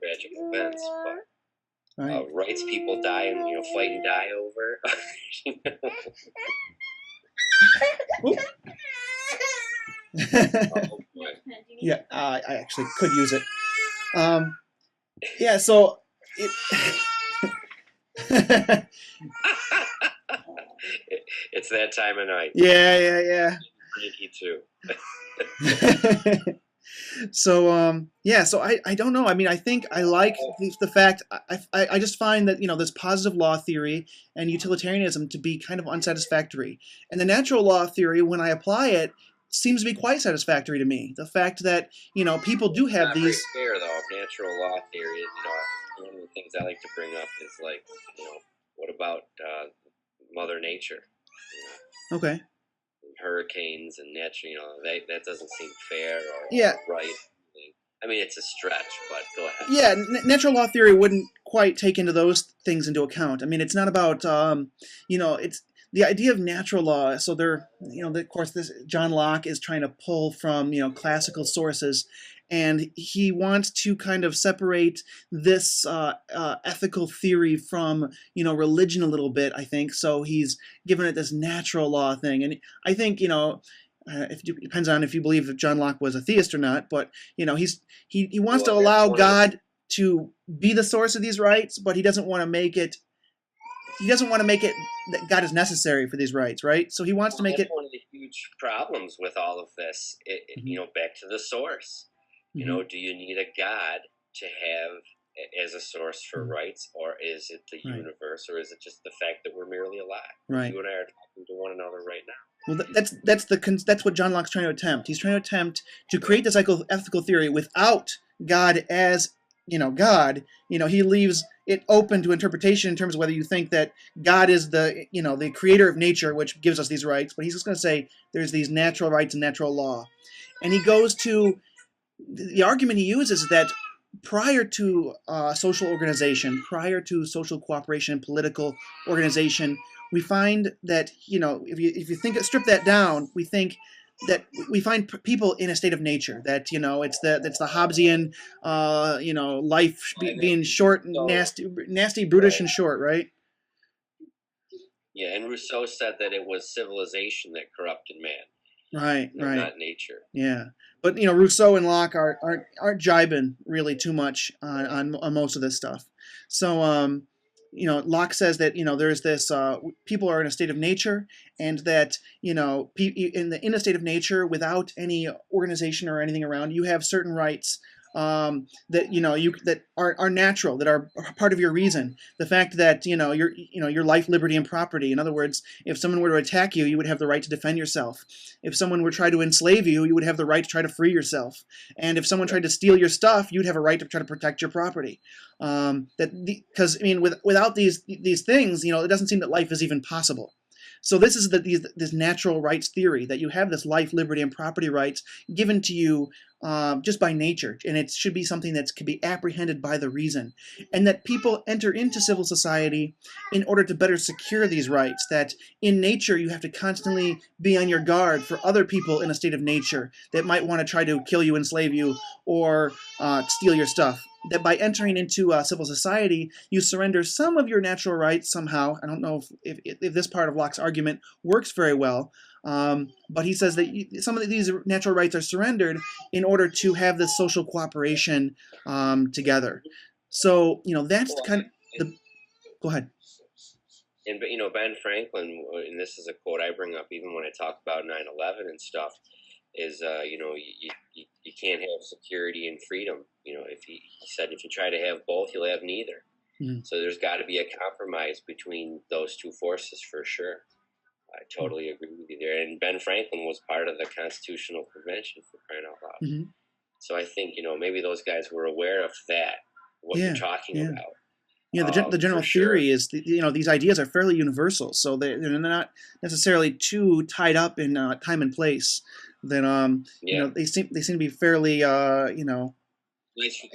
Speaker 2: tragic events. But rights people die and fight and die over.
Speaker 1: Yeah, I actually could use it. So
Speaker 2: it's that time of night.
Speaker 1: Yeah.
Speaker 2: Cranky too.
Speaker 1: So I don't know. I think I like the fact I just find that this positive law theory and utilitarianism to be kind of unsatisfactory, and the natural law theory, when I apply it, seems to be quite satisfactory to me. The fact that people do have these.
Speaker 2: Fair though, of natural law theory. One of the things I like to bring up is what about Mother Nature?
Speaker 1: Okay.
Speaker 2: Hurricanes and nature, that doesn't seem fair or right. It's a stretch, but go ahead.
Speaker 1: Yeah, natural law theory wouldn't quite take those things into account. It's not about, it's the idea of natural law. So they're, of course, this John Locke is trying to pull from, classical sources, and he wants to kind of separate this ethical theory from, religion a little bit, I think. So he's given it this natural law thing, and I think, if it depends on if you believe that John Locke was a theist or not, but he wants to allow God to be the source of these rights, but he doesn't want to make it. He doesn't want to make it that God is necessary for these rights, right? So he wants to make it.
Speaker 2: One of the huge problems with all of this, back to the source. Do you need a God to have as a source for rights, or is it the universe, or is it just the fact that we're merely alive?
Speaker 1: Right.
Speaker 2: You and I are talking to one another right now.
Speaker 1: Well, that's what John Locke's trying to attempt. He's trying to attempt to create this ethical theory without God as God. He leaves it open to interpretation in terms of whether you think that God is the the creator of nature, which gives us these rights, but he's just going to say there's these natural rights and natural law, and he goes to the argument he uses that prior to social organization, prior to social cooperation, political organization, we find that if you strip that down, we think that we find people in a state of nature. That it's the Hobbesian life being short, nasty, brutish, and short, right?
Speaker 2: Yeah, and Rousseau said that it was civilization that corrupted man.
Speaker 1: Right.
Speaker 2: Not nature.
Speaker 1: Yeah, but Rousseau and Locke aren't jibing really too much on most of this stuff. So Locke says that there's this people are in a state of nature, and that in a state of nature without any organization or anything around, you have certain rights that that are natural, that are part of your reason. The fact that your life, liberty, and property. In other words, if someone were to attack you, you would have the right to defend yourself. If someone were to try to enslave you, you would have the right to try to free yourself. And if someone tried to steal your stuff, you'd have a right to try to protect your property. Because without these things, it doesn't seem that life is even possible. So this is this natural rights theory, that you have this life, liberty, and property rights given to you just by nature, and it should be something that can be apprehended by the reason, and that people enter into civil society in order to better secure these rights. That in nature you have to constantly be on your guard for other people in a state of nature that might want to try to kill you, enslave you, or steal your stuff. That by entering into civil society, you surrender some of your natural rights somehow. I don't know if this part of Locke's argument works very well, but he says that some of these natural rights are surrendered in order to have this social cooperation together. So that's kind of the. Go ahead.
Speaker 2: And Ben Franklin, and this is a quote I bring up even when I talk about 9/11 and stuff, is you can't have security and freedom. If he said if you try to have both, you'll have neither. Mm-hmm. So there's got to be a compromise between those two forces for sure. I totally agree with you there. And Ben Franklin was part of the Constitutional Convention, for crying out loud. Mm-hmm. So I think maybe those guys were aware of that, what you're talking about.
Speaker 1: Yeah, the general theory is these ideas are fairly universal, so they're not necessarily too tied up in time and place. That they seem to be fairly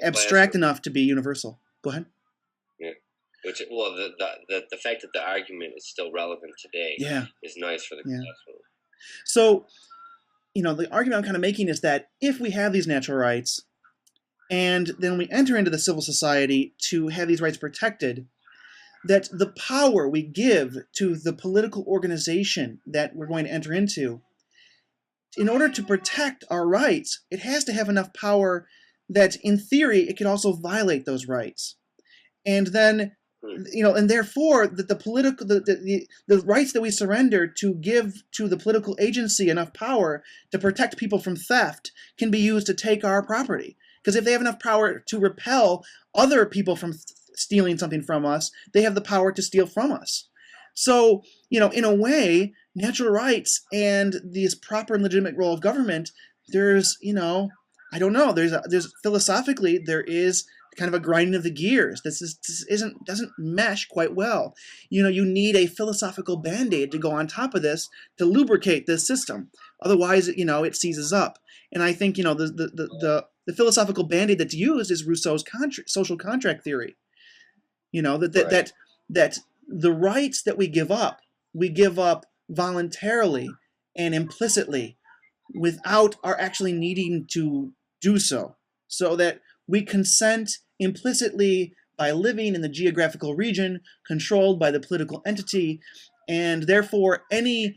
Speaker 1: abstract enough to be universal. Go ahead.
Speaker 2: Yeah, the fact that the argument is still relevant today is nice for the classroom.
Speaker 1: So the argument I'm kind of making is that if we have these natural rights, and then we enter into the civil society to have these rights protected, that the power we give to the political organization that we're going to enter into, in order to protect our rights, it has to have enough power that, in theory, it can also violate those rights. And then, and therefore, that the rights that we surrender to give to the political agency enough power to protect people from theft can be used to take our property. Because if they have enough power to repel other people from stealing something from us, they have the power to steal from us. So, in a way, natural rights and this proper and legitimate role of government, there's, I don't know, there's philosophically, there is kind of a grinding of the gears. This doesn't mesh quite well. You need a philosophical band-aid to go on top of this to lubricate this system. Otherwise, it seizes up. And I think, the philosophical band-aid that's used is Rousseau's social contract theory. That the rights that we give up we give up voluntarily and implicitly without our actually needing to do so. So that we consent implicitly by living in the geographical region controlled by the political entity, and therefore any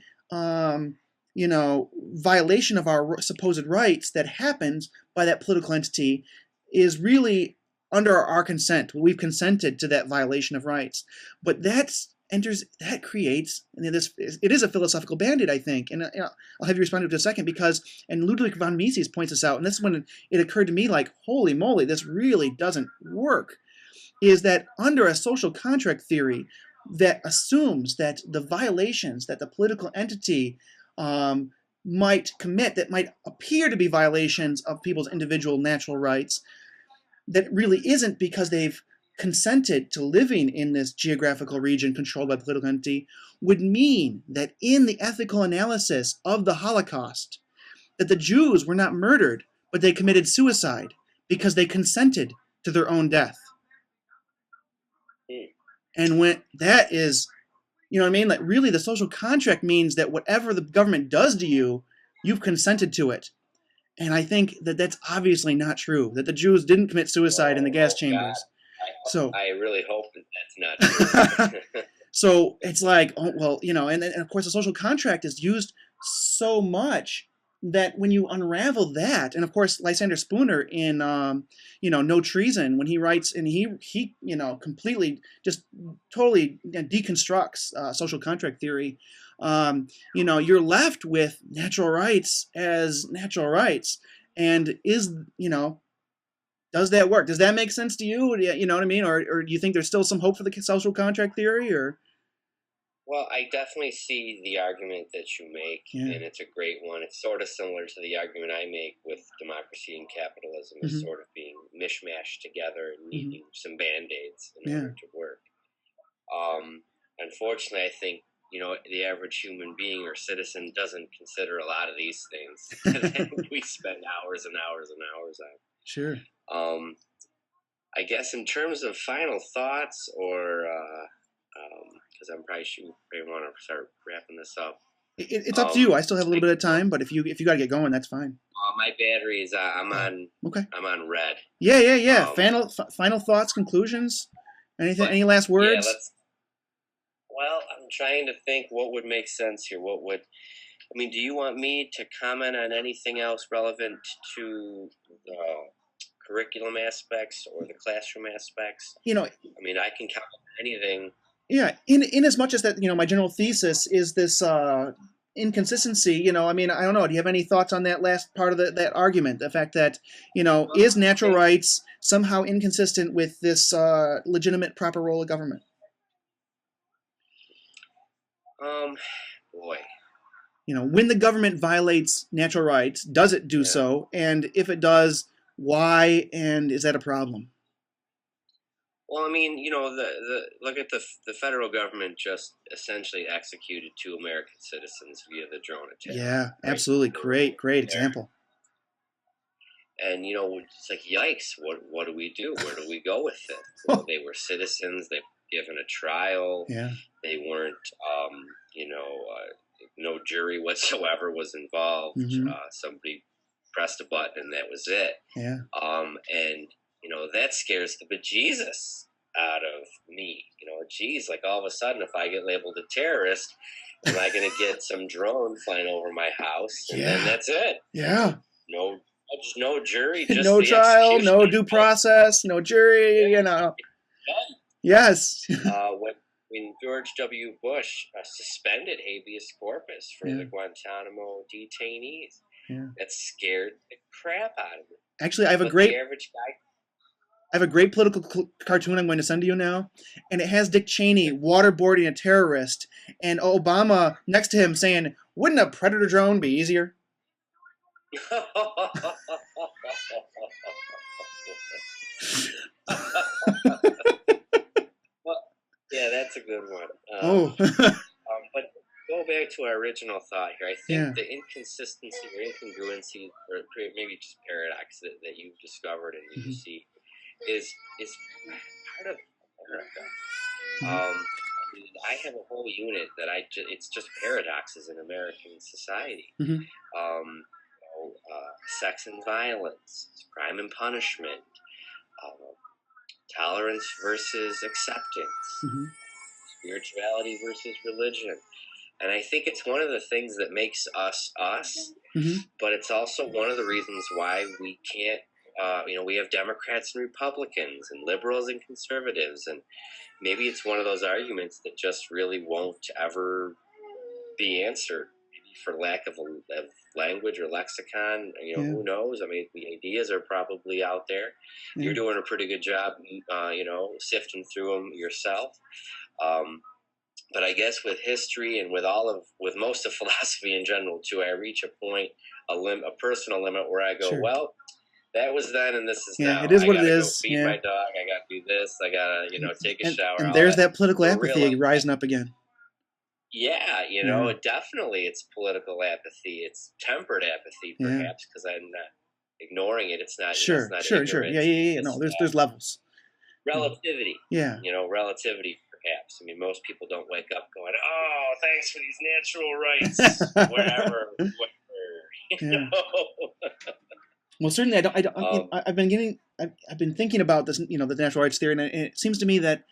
Speaker 1: violation of our supposed rights that happens by that political entity is really under our consent. We've consented to that violation of rights. But that creates, and this, it is a philosophical bandit, I think, and I'll have you respond to it in a second, because, and Ludwig von Mises points this out, and this is when it occurred to me, like, holy moly, this really doesn't work, is that under a social contract theory that assumes that the violations that the political entity might commit, that might appear to be violations of people's individual natural rights, that really isn't, because they've consented to living in this geographical region controlled by a political entity, would mean that in the ethical analysis of the Holocaust, that the Jews were not murdered, but they committed suicide because they consented to their own death. And when that is, you know what I mean? Like, really, the social contract means that whatever the government does to you, you've consented to it. And I think that that's obviously not true, that the Jews didn't commit suicide in the gas chambers.
Speaker 2: I really hope that that's not true.
Speaker 1: So it's like, oh, well, and of course the social contract is used so much that when you unravel that, and of course Lysander Spooner in No Treason, when he writes, and he completely just totally deconstructs social contract theory, you're left with natural rights as natural rights, and does that work? Does that make sense to you? You know what I mean? Or do you think there's still some hope for the social contract theory? Or
Speaker 2: well, I definitely see the argument that you make, and it's a great one. It's sort of similar to the argument I make with democracy and capitalism as sort of being mishmashed together and needing some Band-Aids in order to work. Unfortunately, I think the average human being or citizen doesn't consider a lot of these things that we spend hours and hours and hours on.
Speaker 1: Sure.
Speaker 2: I guess in terms of final thoughts, or because I'm probably want to start wrapping this up.
Speaker 1: It's up to you. I still have a little bit of time, but if you got to get going, that's fine.
Speaker 2: My battery is I'm on.
Speaker 1: Okay.
Speaker 2: I'm on red.
Speaker 1: Yeah. Final thoughts, conclusions. Anything? Any last words?
Speaker 2: Yeah, well, I'm trying to think what would make sense here. Do you want me to comment on anything else relevant to the curriculum aspects or the classroom aspects? I can comment on anything.
Speaker 1: Yeah, in as much as that, my general thesis is this inconsistency. I don't know. Do you have any thoughts on that last part of that argument? The fact that, is natural rights somehow inconsistent with this legitimate, proper role of government?
Speaker 2: Boy.
Speaker 1: When the government violates natural rights, does it do so? And if it does, why? And is that a problem?
Speaker 2: Well, look at the federal government just essentially executed 2 American citizens via the drone attack.
Speaker 1: Yeah, absolutely. Great example.
Speaker 2: And, it's like, yikes, what do we do? Where do we go with it? Well, they were citizens. They were given a trial.
Speaker 1: Yeah.
Speaker 2: They weren't, no jury whatsoever was involved. Somebody pressed a button and that was it.
Speaker 1: Yeah.
Speaker 2: And that scares the bejesus out of me. Geez, like all of a sudden, if I get labeled a terrorist, am I going to get some drone flying over my house? And then that's it.
Speaker 1: Yeah.
Speaker 2: No jury, just
Speaker 1: no trial, no due process, no jury, Yes.
Speaker 2: When George W. Bush suspended habeas corpus for the Guantanamo detainees, that scared the crap out of me.
Speaker 1: Actually, I have a great political cartoon I'm going to send to you now, and it has Dick Cheney waterboarding a terrorist, and Obama next to him saying, "Wouldn't a Predator drone be easier?"
Speaker 2: Yeah, that's a good one. But go back to our original thought here. I think the inconsistency or incongruency, or maybe just paradox that you've discovered and you see is part of America. I have a whole unit that it's just paradoxes in American society.
Speaker 1: Mm-hmm.
Speaker 2: Sex and violence, crime and punishment, tolerance versus acceptance,
Speaker 1: Mm-hmm.
Speaker 2: spirituality versus religion. And I think it's one of the things that makes us us,
Speaker 1: mm-hmm.
Speaker 2: but it's also one of the reasons why we can't, we have Democrats and Republicans and liberals and conservatives. And maybe it's one of those arguments that just really won't ever be answered, maybe for lack of language or lexicon. Who knows? I mean, the ideas are probably out there. Yeah. You're doing a pretty good job, sifting through them yourself. But I guess with history and with most of philosophy in general too, I reach a point, a personal limit where I go, well, that was then and this is now.
Speaker 1: It is what it is.
Speaker 2: Go feed my dog. I got to do this. I got to, take a shower.
Speaker 1: And there's that political apathy rising up again.
Speaker 2: Yeah, definitely it's political apathy. It's tempered apathy, perhaps, because I'm not ignoring it. It's not.
Speaker 1: Sure. Yeah. No, there's levels.
Speaker 2: Relativity.
Speaker 1: Yeah.
Speaker 2: Relativity. Perhaps. I mean, most people don't wake up going, "Oh, thanks for these natural rights," wherever.
Speaker 1: Well, certainly, I've been thinking about this, the natural rights theory, and it seems to me that,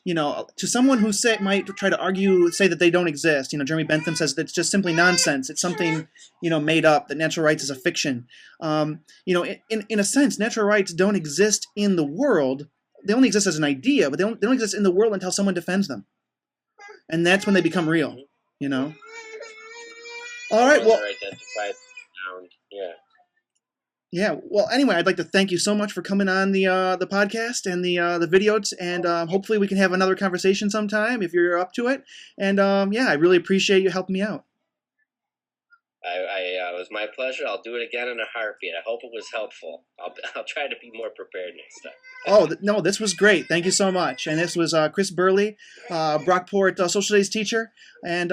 Speaker 1: to someone who might try to say that they don't exist, Jeremy Bentham says that it's just simply nonsense. It's something, made up, that natural rights is a fiction. In a sense, natural rights don't exist in the world. They only exist as an idea, but they don't exist in the world until someone defends them. And that's when they become real, All right, well... Yeah. Well, anyway, I'd like to thank you so much for coming on the podcast and the videos, and hopefully we can have another conversation sometime if you're up to it. And I really appreciate you helping me out.
Speaker 2: It was my pleasure. I'll do it again in a heartbeat. I hope it was helpful. I'll try to be more prepared next time.
Speaker 1: Oh, no, this was great. Thank you so much. And this was Chris Beyrle, Brockport social studies teacher. And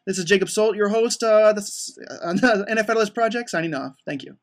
Speaker 1: this is Jacob Solt, your host on the Anti-Federalist Project, signing off. Thank you.